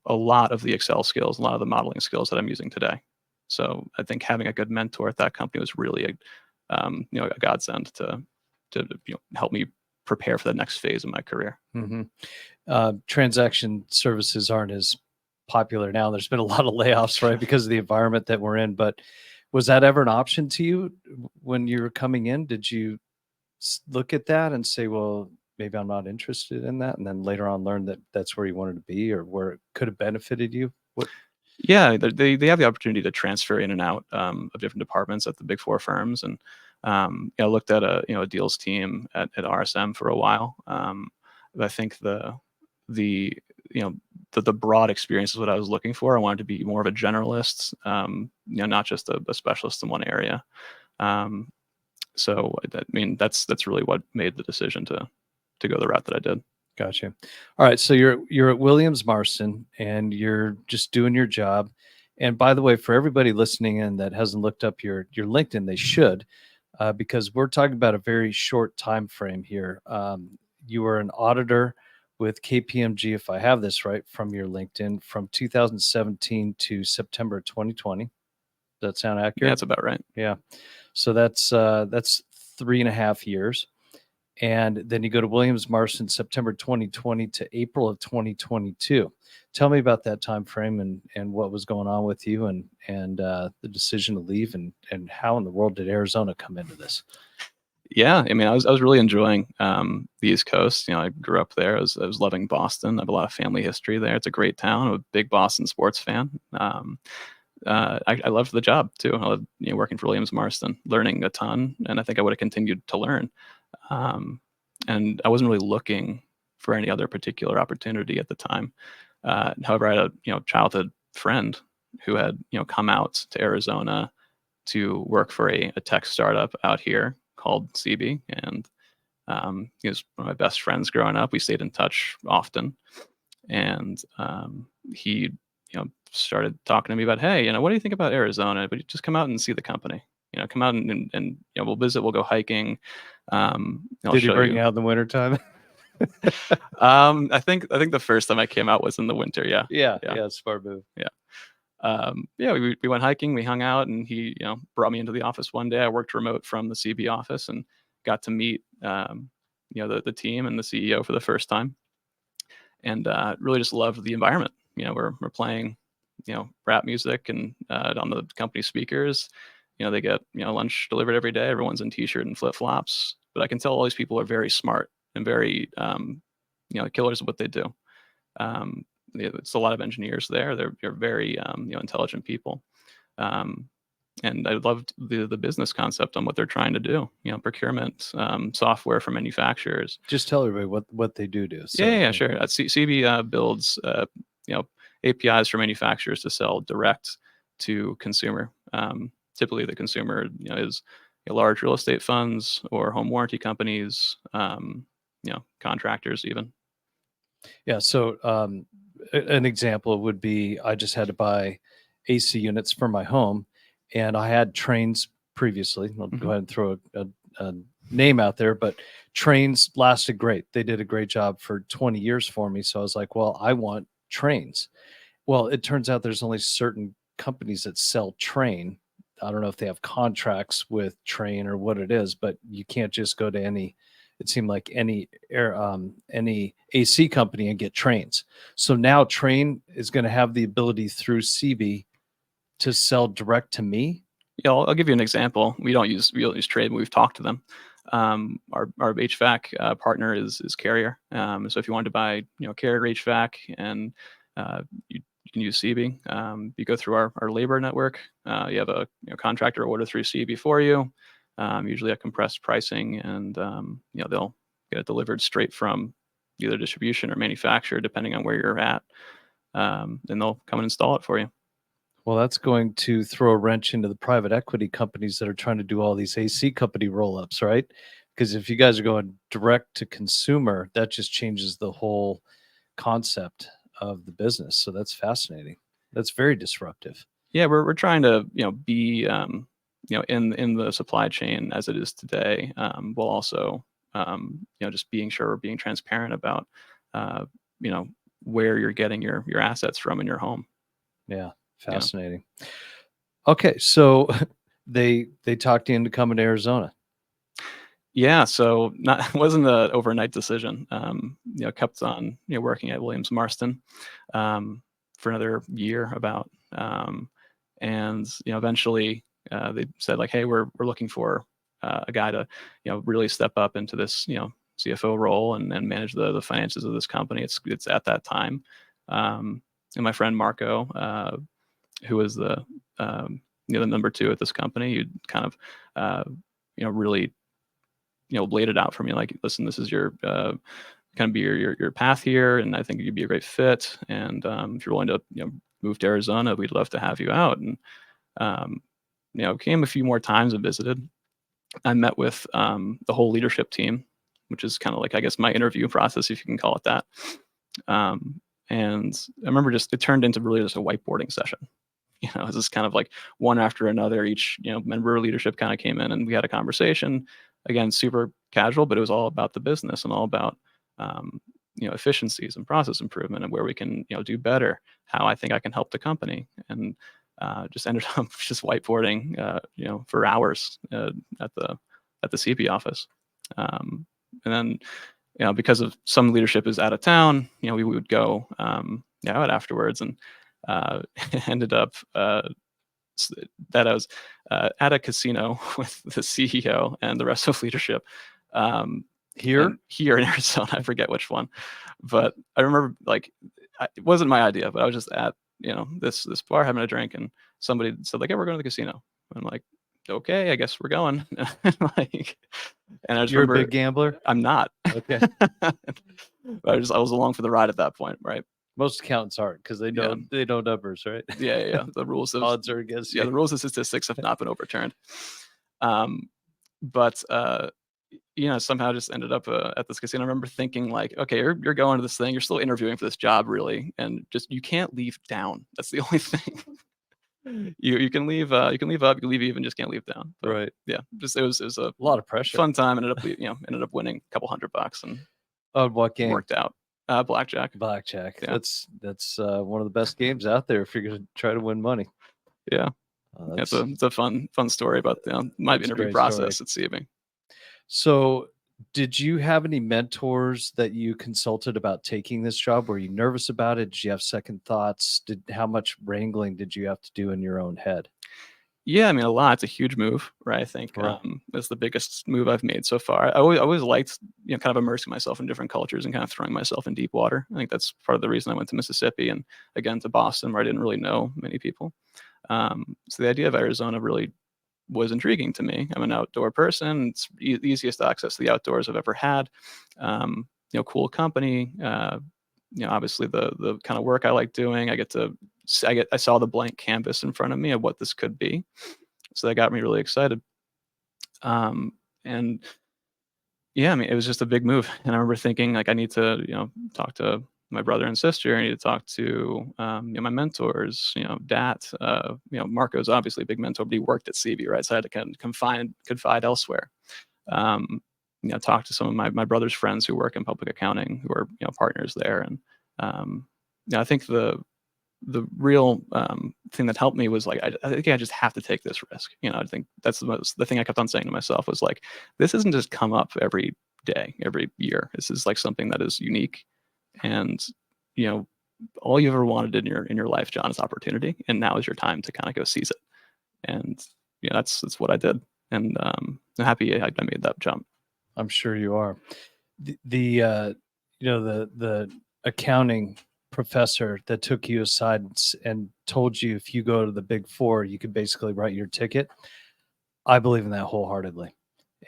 [SPEAKER 3] lot of the Excel skills, a lot of the modeling skills that I'm using today. So I think having a good mentor at that company was really a godsend to help me prepare for the next phase of my career.
[SPEAKER 2] Mm-hmm. Transaction services aren't as popular now. There's been a lot of layoffs, right, because of the environment that we're in. But was that ever an option to you when you were coming in? Did you look at that and say, well, maybe I'm not interested in that, and then later on learn that that's where you wanted to be or where it could have benefited you? What?
[SPEAKER 3] Yeah, they have the opportunity to transfer in and out of different departments at the Big Four firms, and I looked at a deals team at RSM for a while. I think the the broad experience is what I was looking for. I wanted to be more of a generalist, not just a specialist in one area. So that's really what made the decision to go the route that I did.
[SPEAKER 2] Gotcha. All right. So you're at Williams Marston and you're just doing your job. And by the way, for everybody listening in that hasn't looked up your LinkedIn, they should, because we're talking about a very short time frame here. You were an auditor with KPMG, if I have this right, from your LinkedIn from 2017 to September 2020. Does that sound accurate?
[SPEAKER 3] Yeah, that's about right.
[SPEAKER 2] Yeah. So that's 3.5 years. And then you go to Williams Marston, September 2020 to April of 2022. Tell me about that time frame and what was going on with you and the decision to leave and how in the world did Arizona come into this?
[SPEAKER 3] Yeah, I was really enjoying the East Coast. I grew up there. I was loving Boston. I have a lot of family history there. It's a great town. I'm a big Boston sports fan. I loved the job too. I loved working for Williams Marston, learning a ton, and I think I would have continued to learn. And I wasn't really looking for any other particular opportunity at the time. However, I had a childhood friend who had come out to Arizona to work for a tech startup out here called CB, and he was one of my best friends growing up. We stayed in touch often, and he started talking to me about, hey, what do you think about Arizona? But you just come out and see the company. Come out and we'll visit. We'll go hiking.
[SPEAKER 2] Did he bring you out in the wintertime?
[SPEAKER 3] I think the first time I came out was in the winter. Yeah.
[SPEAKER 2] Yeah. Smart move.
[SPEAKER 3] Yeah. We went hiking, we hung out, and he, brought me into the office one day. I worked remote from the CB office and got to meet, the team and the CEO for the first time, and really just loved the environment. We're playing, rap music and on the company speakers. They get lunch delivered every day. Everyone's in t-shirt and flip flops, but I can tell all these people are very smart and very killers at what they do. It's a lot of engineers there. They're very intelligent people, and I loved the business concept on what they're trying to do. Procurement, software for manufacturers.
[SPEAKER 2] Just tell everybody what they do.
[SPEAKER 3] So, yeah, sure. CB builds APIs for manufacturers to sell direct to consumer. Typically, the consumer is large real estate funds or home warranty companies, contractors even.
[SPEAKER 2] Yeah. So an example would be I just had to buy AC units for my home, and I had Trains previously. I'll go ahead and throw a name out there, but Trains lasted great. They did a great job for 20 years for me. So I was like, well, I want Trains. Well, it turns out there's only certain companies that sell Train. I don't know if they have contracts with Train or what it is, but you can't just go to any. It seemed like any AC company and get Trains. So now Train is going to have the ability through CB to sell direct to me.
[SPEAKER 3] Yeah, I'll give you an example. We don't use Train, but we've talked to them. Our HVAC partner is Carrier. So if you wanted to buy Carrier HVAC and you can use CB. You go through our labor network. You have a contractor order through CB for you. Usually at compressed pricing, and they'll get it delivered straight from either distribution or manufacturer, depending on where you're at. And they'll come and install it for you.
[SPEAKER 2] Well, that's going to throw a wrench into the private equity companies that are trying to do all these AC company roll-ups, right? Because if you guys are going direct to consumer, that just changes the whole concept of the business. So that's fascinating. That's very disruptive.
[SPEAKER 3] Yeah, we're trying to be in the supply chain as it is today, while also just being sure we're being transparent about where you're getting your assets from in your home.
[SPEAKER 2] Yeah, fascinating. Yeah. Okay, so they talked you into coming to Arizona.
[SPEAKER 3] Yeah, so it wasn't an overnight decision. Kept on working at Williams Marston for another year about. And eventually they said like, hey, we're looking for a guy to really step up into this CFO role and manage the finances of this company. It's at that time, and my friend Marco, who was the the number 2 at this company, who kind of really laid it out for me, like, listen, this is your kind of be your path here, and I think you'd be a great fit, and if you're willing to move to Arizona, we'd love to have you out. And came a few more times and visited. I met with the whole leadership team, which is kind of like, I guess, my interview process, if you can call it that. And I remember it turned into really just a whiteboarding session. It was just kind of like one after another. Each member of leadership kind of came in and we had a conversation. Again, super casual, but it was all about the business and all about efficiencies and process improvement and where we can do better. How I think I can help the company, and just ended up just whiteboarding for hours at the CP office. And then because of some leadership is out of town, we would go out afterwards, and ended up that I was at a casino with the CEO and the rest of leadership. Here in Arizona, I forget which one, but I remember like it wasn't my idea, but I was just at this bar having a drink, and somebody said like, "Hey, we're going to the casino." And I'm like, "Okay, I guess we're going." Like, and I just
[SPEAKER 2] You're
[SPEAKER 3] remember,
[SPEAKER 2] a big gambler?
[SPEAKER 3] I'm not.
[SPEAKER 2] Okay.
[SPEAKER 3] I was along for the ride at that point, right?
[SPEAKER 2] Most accountants aren't, because they know numbers, right?
[SPEAKER 3] Yeah. The rules of
[SPEAKER 2] odds are against you.
[SPEAKER 3] the rules of statistics have not been overturned. But somehow just ended up at this casino. I remember thinking like, okay, you're going to this thing, you're still interviewing for this job, really, and just you can't leave down. That's the only thing. You can leave up, you can leave even, just can't leave down. But,
[SPEAKER 2] right.
[SPEAKER 3] Yeah, just it was a
[SPEAKER 2] lot of pressure.
[SPEAKER 3] Fun time. Ended up winning a couple $100 and
[SPEAKER 2] what game?
[SPEAKER 3] Worked out. Blackjack.
[SPEAKER 2] Yeah. That's one of the best games out there if you're going to try to win money.
[SPEAKER 3] Yeah. It's a fun story about my interview process at CB.
[SPEAKER 2] So, did you have any mentors that you consulted about taking this job? Were you nervous about it? Did you have second thoughts? How much wrangling did you have to do in your own head?
[SPEAKER 3] Yeah, I mean, a lot. It's a huge move, right? I think it's the biggest move I've made so far. I always liked, kind of immersing myself in different cultures and kind of throwing myself in deep water. I think that's part of the reason I went to Mississippi and again to Boston, where I didn't really know many people. So the idea of Arizona really was intriguing to me. I'm an outdoor person. It's the easiest access to the outdoors I've ever had. Cool company. Obviously the kind of work I like doing. I saw the blank canvas in front of me of what this could be. So that got me really excited. And yeah, I mean, it was just a big move. And I remember thinking like, I need to, talk to my brother and sister. I need to talk to, my mentors, Dad, Marco's obviously a big mentor, but he worked at CV, right? So I had to kind of confide elsewhere. Talk to some of my brother's friends who work in public accounting, who are, partners there. And, I think the real thing that helped me was like, I think I just have to take this risk. I think that's the thing I kept on saying to myself was like, this isn't just come up every day, every year. This is like something that is unique. And, all you ever wanted in your life, John, is opportunity. And now is your time to kind of go seize it. And, that's what I did. And I'm happy I made that jump.
[SPEAKER 2] I'm sure you are. The accounting professor that took you aside and told you if you go to the Big Four, you could basically write your ticket. I believe in that wholeheartedly.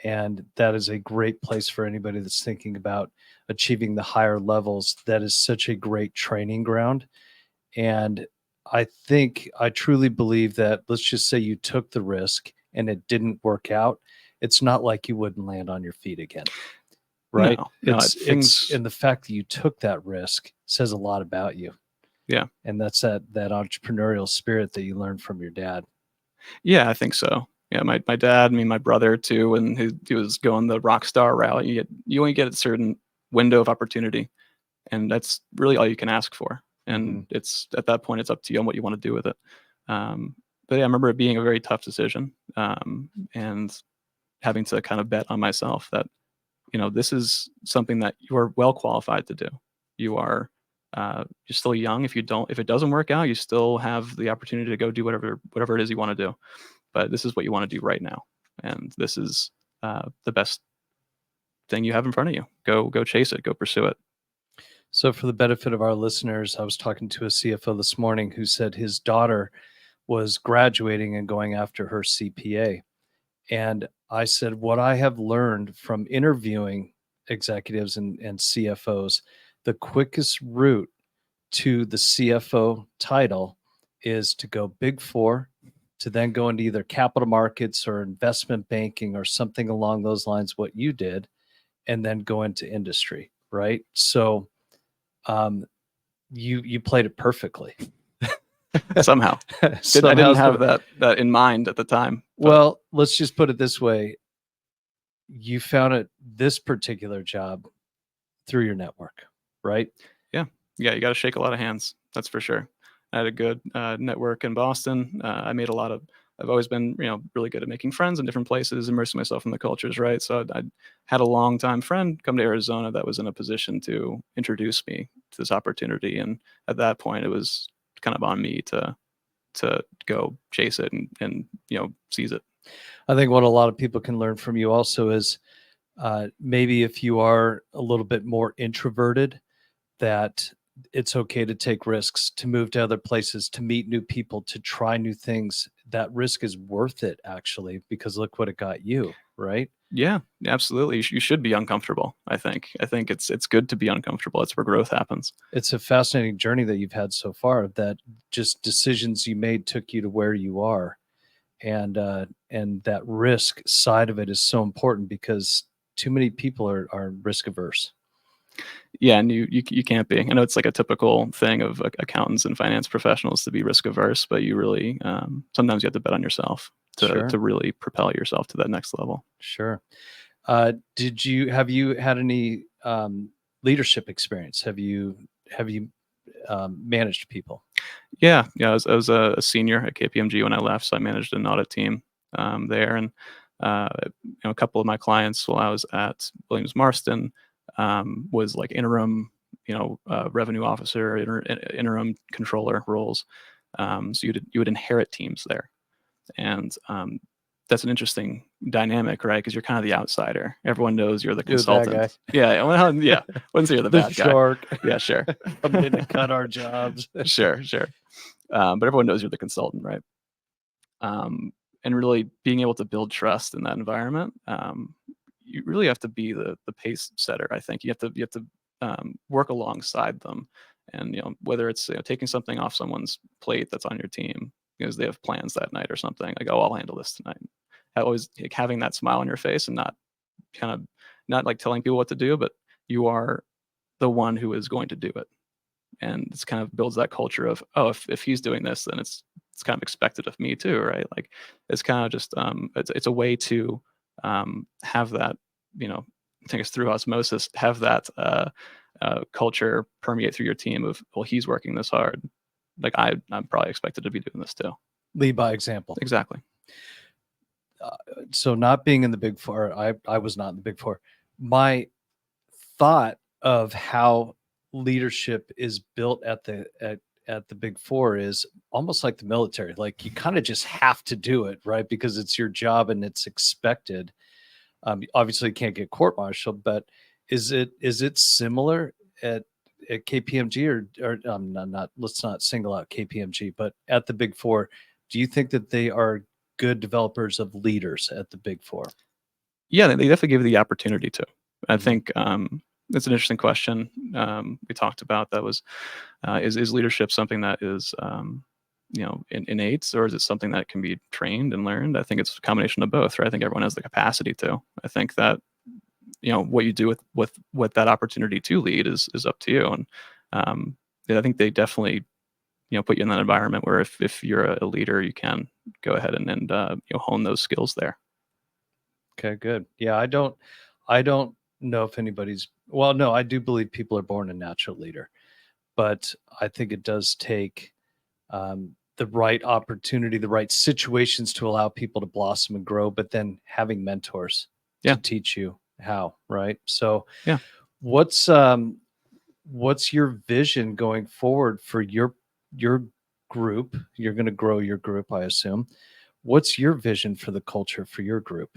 [SPEAKER 2] And that is a great place for anybody that's thinking about achieving the higher levels. That is such a great training ground. And I truly believe that, let's just say you took the risk and it didn't work out. It's not like you wouldn't land on your feet again. Right.
[SPEAKER 3] No,
[SPEAKER 2] and the fact that you took that risk says a lot about you.
[SPEAKER 3] Yeah.
[SPEAKER 2] And that's that entrepreneurial spirit that you learned from your dad.
[SPEAKER 3] Yeah, I think so. Yeah, my dad, my brother too, when he was going the rock star route, you only get a certain window of opportunity, and that's really all you can ask for. And it's at that point, it's up to you on what you want to do with it. But yeah, I remember it being a very tough decision, and having to kind of bet on myself that, this is something that you are well qualified to do. You are you're still young. If it doesn't work out, you still have the opportunity to go do whatever it is you want to do. But this is what you want to do right now, and this is the best thing you have in front of you. Go chase it. Go pursue it.
[SPEAKER 2] So for the benefit of our listeners, I was talking to a CFO this morning who said his daughter was graduating and going after her CPA. And I said, what I have learned from interviewing executives and CFOs, the quickest route to the CFO title is to go Big Four, to then go into either capital markets or investment banking or something along those lines, what you did, and then go into industry, right? So you played it perfectly.
[SPEAKER 3] Somehow. I didn't have that in mind at the time.
[SPEAKER 2] Well, let's just put it this way. You found this particular job through your network, right?
[SPEAKER 3] Yeah. You got to shake a lot of hands. That's for sure. I had a good network in Boston. I've always been, really good at making friends in different places, immersing myself in the cultures, right? So I had a longtime friend come to Arizona that was in a position to introduce me to this opportunity. And at that point, it was kind of on me to go chase it and seize it.
[SPEAKER 2] I think what a lot of people can learn from you also is maybe if you are a little bit more introverted, that it's okay to take risks, to move to other places, to meet new people, to try new things. That risk is worth it, actually, because look what it got you, right?
[SPEAKER 3] Yeah, absolutely. You should be uncomfortable. I think it's good to be uncomfortable. It's where growth happens.
[SPEAKER 2] It's a fascinating journey that you've had so far, that just decisions you made took you to where you are. And that risk side of it is so important because too many people are risk averse.
[SPEAKER 3] Yeah, and you can't be. I know it's like a typical thing of accountants and finance professionals to be risk averse, but you really sometimes you have to bet on yourself to really propel yourself to that next level.
[SPEAKER 2] Sure. Have you had any leadership experience? Have you managed people?
[SPEAKER 3] Yeah. I was a senior at KPMG when I left, so I managed an audit team there, and a couple of my clients while I was at Williams Marston was like interim, revenue officer, interim controller roles. So you would inherit teams there, and that's an interesting dynamic, right? Because you're kind of the outsider. Everyone knows you're the consultant.
[SPEAKER 2] You're the bad guy.
[SPEAKER 3] Yeah, well, yeah. Wouldn't say you're the bad guy.
[SPEAKER 2] Shark.
[SPEAKER 3] Yeah, sure.
[SPEAKER 2] I'm going to cut our jobs.
[SPEAKER 3] Sure. But everyone knows you're the consultant, right? And really being able to build trust in that environment, you really have to be the pace setter. I think you have to work alongside them, and whether it's taking something off someone's plate that's on your team because they have plans that night or something, like, oh, I'll handle this tonight. Always having that smile on your face and not like telling people what to do, but you are the one who is going to do it. And it's kind of builds that culture of, oh, if he's doing this, then it's kind of expected of me too, right? Like it's kind of just it's a way to have that, I think it's through osmosis, have that culture permeate through your team of, well, he's working this hard, like I'm probably expected to be doing this too.
[SPEAKER 2] Lead by example.
[SPEAKER 3] Exactly.
[SPEAKER 2] So not being in the Big Four, I was not in the Big Four. My thought of how leadership is built at the Big Four is almost like the military. Like you kind of just have to do it, right? Because it's your job and it's expected. Obviously you can't get court-martialed, but is it similar at KPMG or not, let's not single out KPMG, but at the Big Four, do you think that they are good developers of leaders at the Big Four?
[SPEAKER 3] Yeah, they definitely give you the opportunity to. I think it's an interesting question. We talked about that was is leadership something that is innate, or is it something that can be trained and learned? I think it's a combination of both, right? I think everyone has the capacity to. I think that what you do with that opportunity to lead is up to you. And I think they definitely put you in that environment where if you're a leader, you can go ahead and hone those skills there.
[SPEAKER 2] Okay, good. Yeah, I don't know if anybody's, well, no, I do believe people are born a natural leader, but I think it does take the right opportunity, the right situations to allow people to blossom and grow, but then having mentors to teach you how, right? So
[SPEAKER 3] yeah,
[SPEAKER 2] what's what's your vision going forward for your group? You're going to grow your group, I assume. What's your vision for the culture for your group?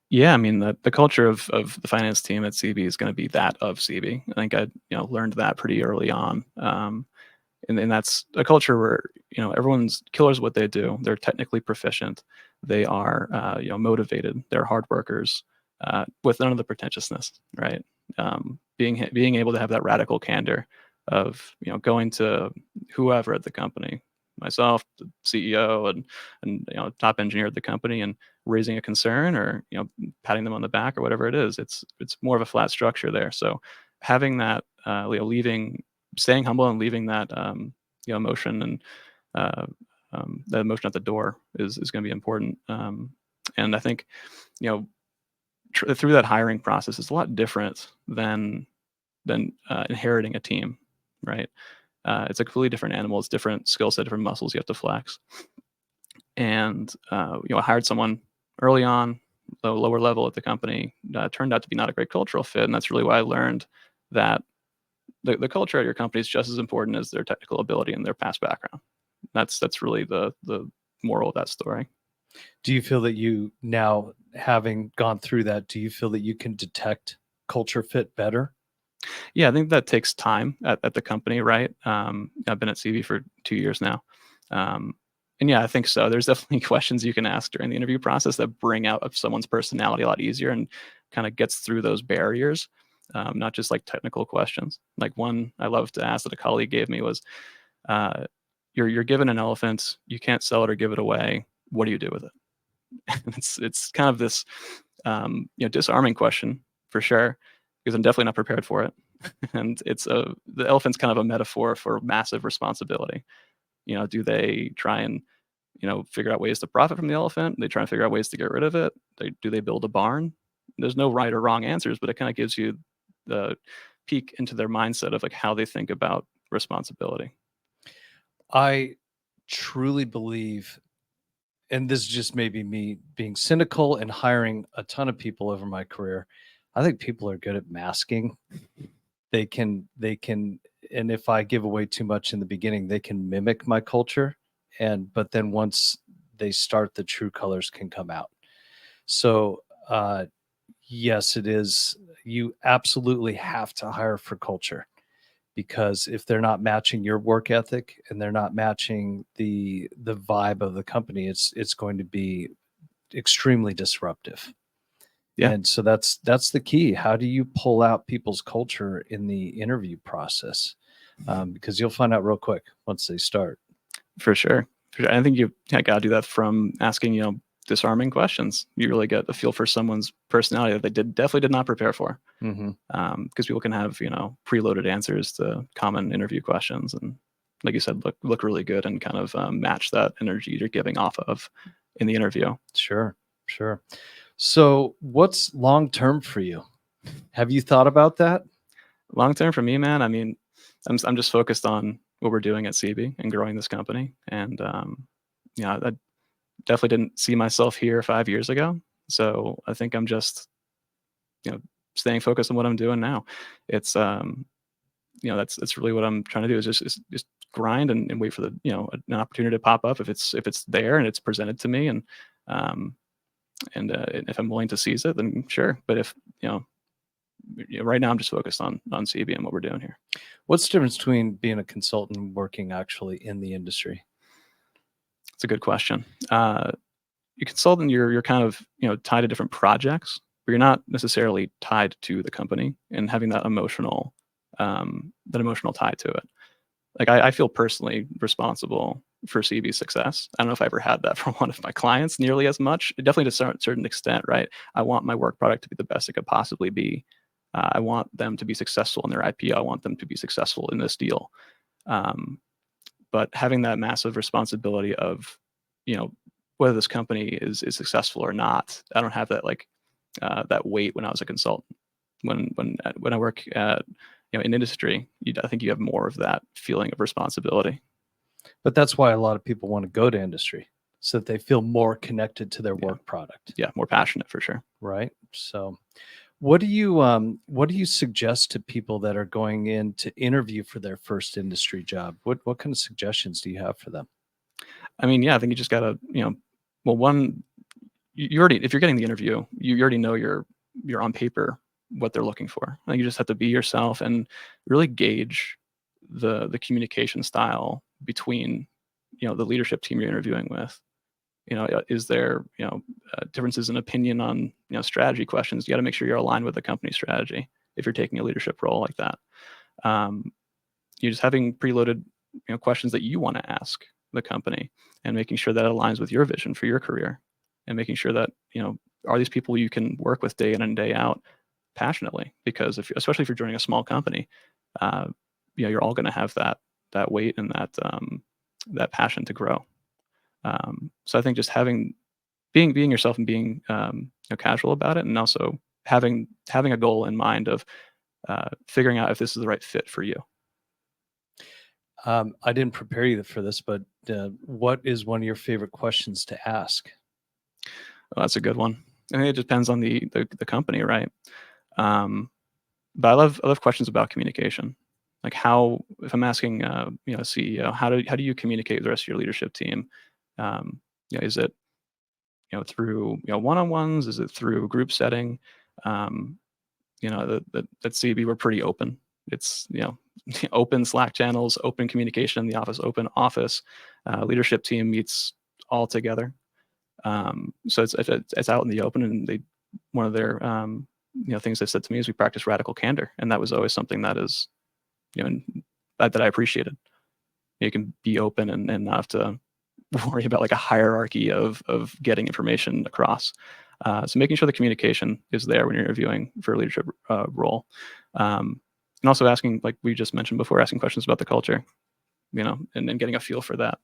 [SPEAKER 3] Yeah, I mean the culture of the finance team at CB is going to be that of CB. I think I learned that pretty early on, and that's a culture where everyone's killers at what they do. They're technically proficient. They are motivated. They're hard workers with none of the pretentiousness, right? Being able to have that radical candor of going to whoever at the company, myself, the CEO, and top engineer at the company, and raising a concern, or patting them on the back or whatever it is. It's more of a flat structure there. So having that, staying humble and leaving that emotion and that emotion at the door is going to be important. And I think through that hiring process, it's a lot different than inheriting a team, right? It's a completely different animal. It's different skill set, different muscles you have to flex. And I hired someone early on, lower level at the company. Turned out to be not a great cultural fit, and that's really why I learned that the culture at your company is just as important as their technical ability and their past background. That's really the moral of that story.
[SPEAKER 2] Do you feel that you, now having gone through that, do you feel that you can detect culture fit better?
[SPEAKER 3] Yeah, I think that takes time at the company, right? I've been at CV for 2 years now. And yeah, I think so. There's definitely questions you can ask during the interview process that bring out of someone's personality a lot easier and kind of gets through those barriers, not just like technical questions. Like one I love to ask that a colleague gave me was, you're given an elephant, you can't sell it or give it away. What do you do with it? And it's kind of this disarming question for sure, because I'm definitely not prepared for it. And the elephant's kind of a metaphor for massive responsibility. Do they try and figure out ways to profit from the elephant? They try and figure out ways to get rid of it. Do they build a barn? There's no right or wrong answers, but it kind of gives you the peek into their mindset of like how they think about responsibility.
[SPEAKER 2] I truly believe, and this is just maybe me being cynical and hiring a ton of people over my career, I think people are good at masking. They can, and if I give away too much in the beginning, they can mimic my culture. But then once they start, the true colors can come out. So, yes, it is. You absolutely have to hire for culture, because if they're not matching your work ethic and they're not matching the vibe of the company, it's going to be extremely disruptive.
[SPEAKER 3] Yeah.
[SPEAKER 2] And so that's the key. How do you pull out people's culture in the interview process? Because you'll find out real quick once they start.
[SPEAKER 3] For sure. I think you got to do that from asking, disarming questions. You really get a feel for someone's personality that they definitely did not prepare for.
[SPEAKER 2] Mm-hmm.
[SPEAKER 3] Because people can have, preloaded answers to common interview questions, and like you said, look really good and kind of match that energy you're giving off of in the interview.
[SPEAKER 2] Sure. So what's long-term for you? Have you thought about that?
[SPEAKER 3] Long term for me, man, I mean, I'm just focused on what we're doing at CB and growing this company. And I definitely didn't see myself here 5 years ago. So I think I'm just, staying focused on what I'm doing now. It's that's really what I'm trying to do, is just grind and wait for an opportunity to pop up if it's there and it's presented to me, and if I'm willing to seize it, then sure. But if right now I'm just focused on CB and what we're doing here.
[SPEAKER 2] What's the difference between being a consultant and working actually in the industry?
[SPEAKER 3] It's a good question. You consultant, you're kind of tied to different projects, but you're not necessarily tied to the company and having that emotional tie to it. Like I feel personally responsible for CB's success. I don't know if I ever had that from one of my clients nearly as much. Definitely to a certain extent, right? I want my work product to be the best it could possibly be. I want them to be successful in their IPO. I want them to be successful in this deal. But having that massive responsibility of, whether this company is successful or not, I don't have that that weight when I was a consultant. When I work at in industry, I think you have more of that feeling of responsibility.
[SPEAKER 2] But that's why a lot of people want to go to industry, so that they feel more connected to their work product.
[SPEAKER 3] Yeah, more passionate for sure.
[SPEAKER 2] Right. So, What do you suggest to people that are going in to interview for their first industry job? What kind of suggestions do you have for them?
[SPEAKER 3] I mean, yeah, I think you just gotta, well, one, you already, if you're getting the interview, you already know you're on paper what they're looking for. Like, you just have to be yourself and really gauge the communication style between, the leadership team you're interviewing with. Is there, differences in opinion on, strategy questions? You got to make sure you're aligned with the company strategy if you're taking a leadership role like that. You're just having preloaded, questions that you want to ask the company, and making sure that aligns with your vision for your career, and making sure that, are these people you can work with day in and day out passionately? Because especially if you're joining a small company, you're all going to have that weight and that passion to grow. So I think just being yourself and being, casual about it, and also having a goal in mind of figuring out if this is the right fit for you.
[SPEAKER 2] I didn't prepare you for this, but what is one of your favorite questions to ask?
[SPEAKER 3] Well, that's a good one. I think it depends on the company, right? But I love questions about communication. Like, if I'm asking, a CEO, how do you communicate with the rest of your leadership team? Is it, through, one-on-ones? Is it through group setting? At CB, we're pretty open. It's, open Slack channels, open communication in the office, open office. Leadership team meets all together. So it's out in the open, and one of their things they said to me is we practice radical candor, and that was always something that is, that I appreciated. You can be open and not have to worry about like a hierarchy of getting information across. So making sure the communication is there when you're interviewing for a leadership role, and also asking, like we just mentioned before, asking questions about the culture, and then getting a feel for that.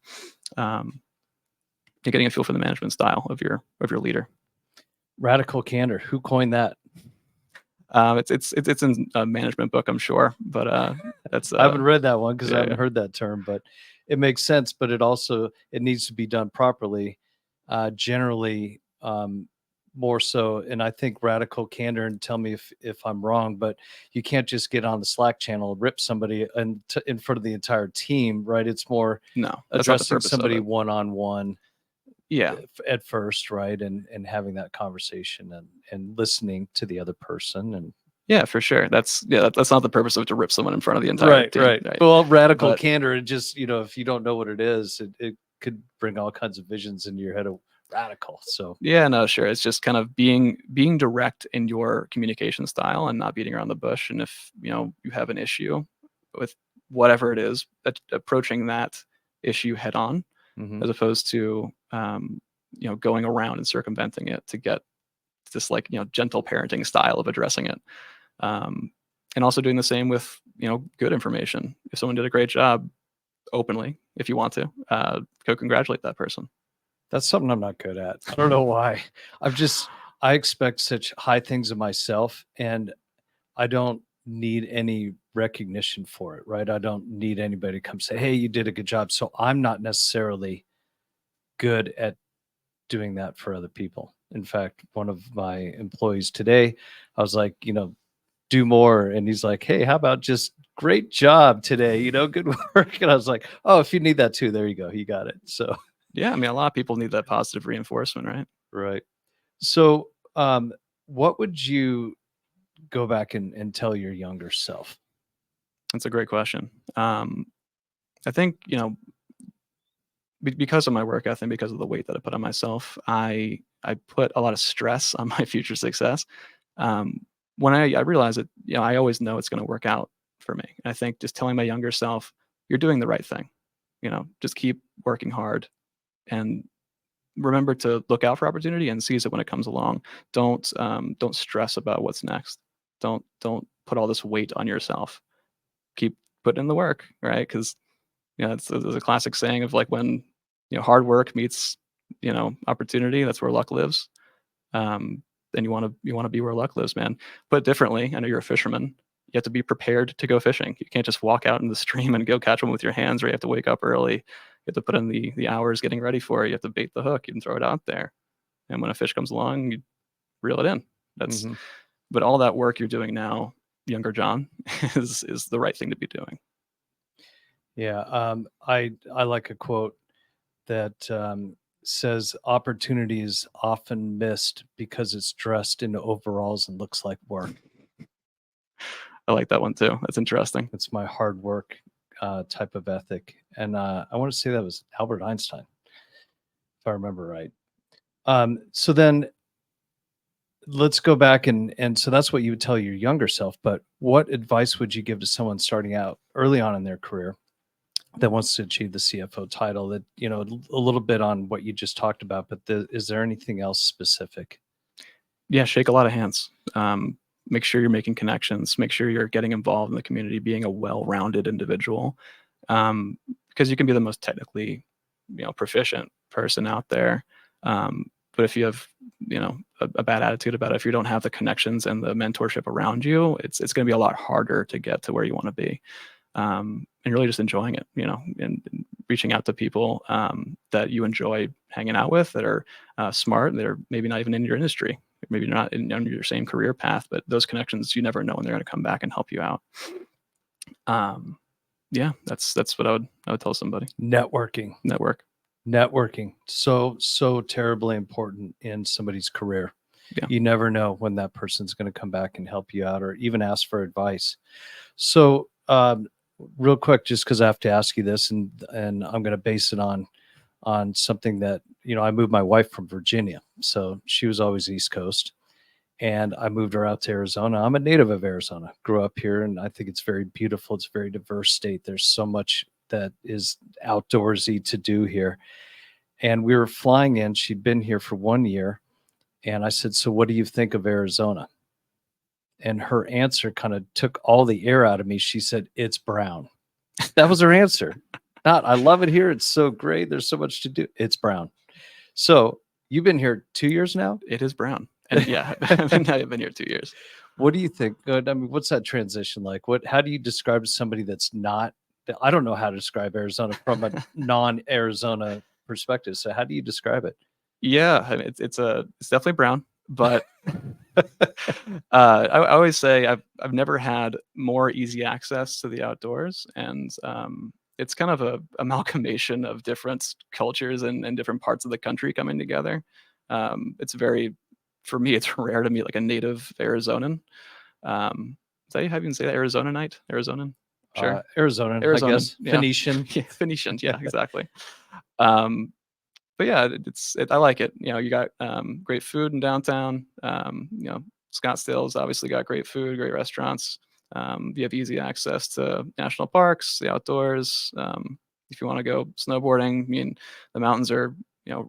[SPEAKER 3] Getting a feel for the management style of your leader.
[SPEAKER 2] Radical candor. Who coined that?
[SPEAKER 3] It's in a management book, I'm sure, but that's
[SPEAKER 2] I haven't read that one because
[SPEAKER 3] yeah,
[SPEAKER 2] I haven't heard that term, but it makes sense. But it needs to be done properly, generally, more so. And I think radical candor, and tell me if I'm wrong, but you can't just get on the Slack channel, rip somebody in front of the entire team, right? It's more
[SPEAKER 3] no, that's not the
[SPEAKER 2] addressing
[SPEAKER 3] purpose
[SPEAKER 2] somebody
[SPEAKER 3] of it.
[SPEAKER 2] one-on-one.
[SPEAKER 3] Yeah,
[SPEAKER 2] at first, right, and having that conversation and listening to the other person. And
[SPEAKER 3] yeah, for sure. That's not the purpose of it, to rip someone in front of the entire team.
[SPEAKER 2] Right. Well, radical candor, and just, if you don't know what it is, it could bring all kinds of visions into your head of radical. So
[SPEAKER 3] yeah, no, sure. It's just kind of being direct in your communication style and not beating around the bush. And if you have an issue with whatever it is, approaching that issue head on, as opposed to going around and circumventing it to get this gentle parenting style of addressing it. And also doing the same with good information. If someone did a great job, openly, if you want to, go congratulate that person.
[SPEAKER 2] that's something I'm not good at. I don't know why. I expect such high things of myself, and I don't need any recognition for it, right? I don't need anybody to come say, hey, you did a good job. So I'm not necessarily good at doing that for other people. In fact, one of my employees today, I was like, do more. And he's like, hey, how about just great job today? Good work. And I was like, oh, if you need that too, there you go. You got it. So,
[SPEAKER 3] yeah, I mean, a lot of people need that positive reinforcement, right?
[SPEAKER 2] Right. So, what would you go back and tell your younger self?
[SPEAKER 3] That's a great question. I think, because of my work ethic, because of the weight that I put on myself, I put a lot of stress on my future success. When I realized that, I always know it's going to work out for me. And I think just telling my younger self, you're doing the right thing. Just keep working hard, and remember to look out for opportunity and seize it when it comes along. Don't stress about what's next. Don't put all this weight on yourself. Keep putting in the work, right? Because there's a classic saying of like, when hard work meets opportunity, that's where luck lives. And you want to be where luck lives, man. Put differently, I know you're a fisherman. You have to be prepared to go fishing. You can't just walk out in the stream and go catch them with your hands, or you have to wake up early. You have to put in the hours getting ready for it. You have to bait the hook and throw it out there. And when a fish comes along, you reel it in. That's But all that work you're doing now, younger John, is the right thing to be doing.
[SPEAKER 2] Yeah. I like a quote that says opportunity is often missed because it's dressed in overalls and looks like work.
[SPEAKER 3] I like that one too. That's interesting.
[SPEAKER 2] It's my hard work type of ethic. And I want to say that was Albert Einstein, if I remember right. So then let's go back and so that's what you would tell your younger self. But what advice would you give to someone starting out early on in their career that wants to achieve the CFO title? That, you know, a little bit on what you just talked about, but is there anything else specific?
[SPEAKER 3] Yeah, shake a lot of hands. Make sure you're making connections. Make sure you're getting involved in the community, being a well-rounded individual, because you can be the most technically, proficient person out there. But if you have, a bad attitude about it, if you don't have the connections and the mentorship around you, it's going to be a lot harder to get to where you want to be. And really just enjoying it, and reaching out to people that you enjoy hanging out with, that are smart, that are maybe not even in your industry, maybe you're not in your same career path, but those connections, you never know when they're going to come back and help you out. Yeah, that's what I would tell somebody.
[SPEAKER 2] Networking.
[SPEAKER 3] Network.
[SPEAKER 2] So terribly important in somebody's career.
[SPEAKER 3] Yeah.
[SPEAKER 2] You never know when that person's going to come back and help you out or even ask for advice. So real quick, just because I have to ask you this, and I'm going to base it on something that, I moved my wife from Virginia, so she was always East Coast, and I moved her out to Arizona. I'm a native of Arizona, grew up here, and I think it's very beautiful. It's a very diverse state. There's so much that is outdoorsy to do here. And we were flying in. She'd been here for 1 year, and I said, "So what do you think of Arizona?" And her answer kind of took all the air out of me. She said, "It's brown." That was her answer. Not, "I love it here. It's so great. There's so much to do." It's brown. So you've been here 2 years now?
[SPEAKER 3] It is brown. And yeah, I've been here 2 years.
[SPEAKER 2] What do you think? I mean, what's that transition like? How do you describe to somebody that's not, I don't know how to describe Arizona from a non-Arizona perspective. So how do you describe it?
[SPEAKER 3] Yeah, I mean, it's definitely brown, but I always say I've never had more easy access to the outdoors, and it's kind of a amalgamation of different cultures and different parts of the country coming together. It's very, for me, it's rare to meet like a native Arizonan. Is that how you can say that? Arizonan? Sure.
[SPEAKER 2] Arizonan, I guess.
[SPEAKER 3] Yeah.
[SPEAKER 2] Phoenician.
[SPEAKER 3] Yeah, Phoenician. Yeah, exactly. But yeah, I like it. You got great food in downtown. Scottsdale's obviously got great food, great restaurants. You have easy access to national parks, the outdoors. If you want to go snowboarding, I mean, the mountains are,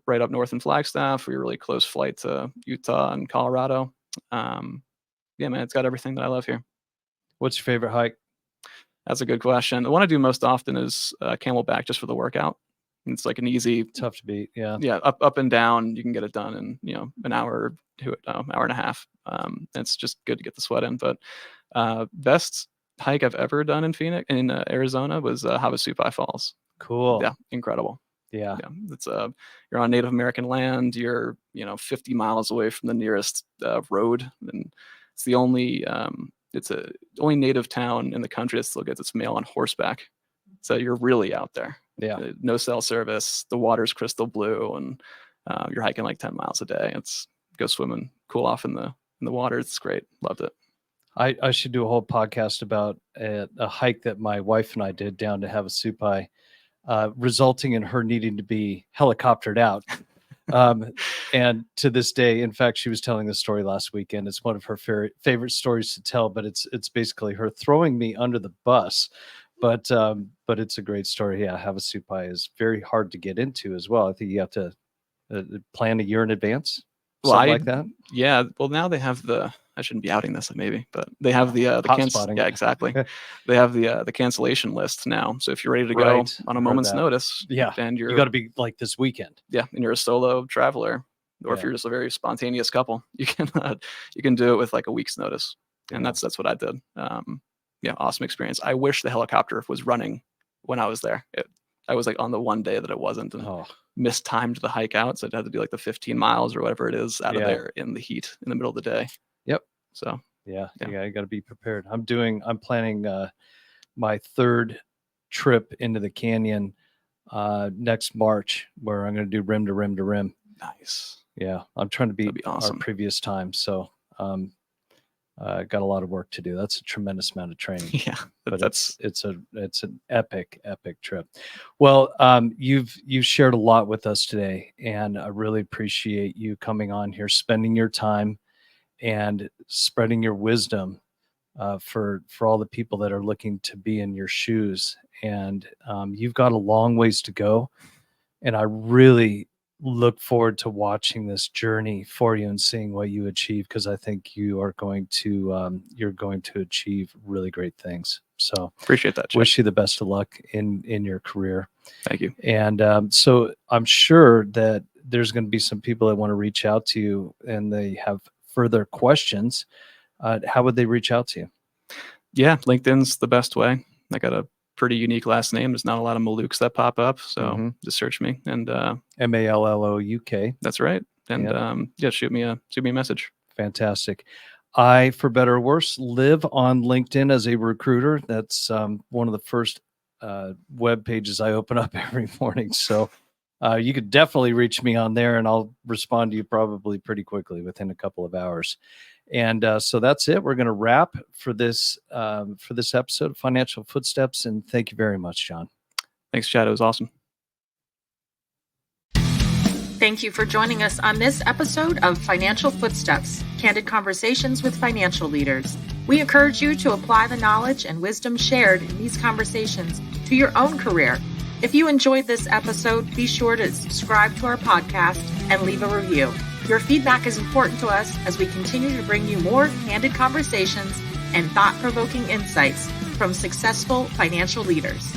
[SPEAKER 3] right up north in Flagstaff. We're a really close flight to Utah and Colorado. Yeah, man, it's got everything that I love here.
[SPEAKER 2] What's your favorite hike?
[SPEAKER 3] That's a good question. The one I do most often is Camelback, just for the workout. It's like an easy,
[SPEAKER 2] tough to beat. Yeah.
[SPEAKER 3] Yeah. Up and down. You can get it done in, an hour to hour and a half. It's just good to get the sweat in. But best hike I've ever done in Arizona was Havasupai Falls.
[SPEAKER 2] Cool.
[SPEAKER 3] Yeah. Incredible.
[SPEAKER 2] Yeah.
[SPEAKER 3] It's you're on Native American land. You're 50 miles away from the nearest road, and it's the only only native town in the country that still gets its mail on horseback. So you're really out there.
[SPEAKER 2] Yeah.
[SPEAKER 3] No cell service. The water's crystal blue, and you're hiking like 10 miles a day. It's go swimming, cool off in the water. It's great. Loved it.
[SPEAKER 2] I should do a whole podcast about a hike that my wife and I did down to Havasupai, resulting in her needing to be helicoptered out. And to this day, in fact, she was telling this story last weekend. It's one of her favorite stories to tell, but it's basically her throwing me under the bus. But it's a great story. Yeah, Havasupai is very hard to get into as well. I think you have to plan a year in advance. Something like that.
[SPEAKER 3] Yeah. Well, now they have I shouldn't be outing this maybe, but they have the
[SPEAKER 2] Hotspotting.
[SPEAKER 3] Yeah, exactly. They have the cancellation list now. So if you're ready to go on a moment's notice, and you
[SPEAKER 2] got to be like this weekend.
[SPEAKER 3] Yeah, and you're a solo traveler, or if you're just a very spontaneous couple, you can do it with like a week's notice. And that's what I did. Yeah, awesome experience. I wish the helicopter was running when I was there. I was like on the one day that it wasn't, and mistimed the hike out, so it had to do like the 15 miles or whatever it is out of there in the heat in the middle of the day.
[SPEAKER 2] Yep.
[SPEAKER 3] So
[SPEAKER 2] Yeah.
[SPEAKER 3] Yeah.
[SPEAKER 2] You got to be prepared. I'm planning my third trip into the canyon next March, where I'm going to do rim to rim to rim.
[SPEAKER 3] Nice.
[SPEAKER 2] Yeah. I'm trying to beat
[SPEAKER 3] That'd be
[SPEAKER 2] our
[SPEAKER 3] awesome.
[SPEAKER 2] previous time. So, got a lot of work to do. That's a tremendous amount of training.
[SPEAKER 3] Yeah,
[SPEAKER 2] But
[SPEAKER 3] that's
[SPEAKER 2] it's an epic trip. Well, you've shared a lot with us today, and I really appreciate you coming on here, spending your time, and spreading your wisdom for all the people that are looking to be in your shoes. And you've got a long ways to go, and I really look forward to watching this journey for you and seeing what you achieve, because I think you're going to achieve really great things. So
[SPEAKER 3] appreciate that, Chad.
[SPEAKER 2] wish you the best of luck in your career.
[SPEAKER 3] Thank you.
[SPEAKER 2] And so I'm sure that there's going to be some people that want to reach out to you and they have further questions. How would they reach out to you?
[SPEAKER 3] Yeah, LinkedIn's the best way. I got a pretty unique last name. There's not a lot of Mallouks that pop up, so just search me. And
[SPEAKER 2] Mallouk.
[SPEAKER 3] that's right. And
[SPEAKER 2] Yep.
[SPEAKER 3] shoot me a message.
[SPEAKER 2] Fantastic. I, for better or worse, live on LinkedIn as a recruiter. That's one of the first web pages I open up every morning. So you could definitely reach me on there, and I'll respond to you probably pretty quickly within a couple of hours. And so that's it. We're going to wrap for this episode of Financial Footsteps. And thank you very much, John.
[SPEAKER 3] Thanks, Chad. It was awesome.
[SPEAKER 1] Thank you for joining us on this episode of Financial Footsteps, Candid Conversations with Financial Leaders. We encourage you to apply the knowledge and wisdom shared in these conversations to your own career. If you enjoyed this episode, be sure to subscribe to our podcast and leave a review. Your feedback is important to us as we continue to bring you more candid conversations and thought-provoking insights from successful financial leaders.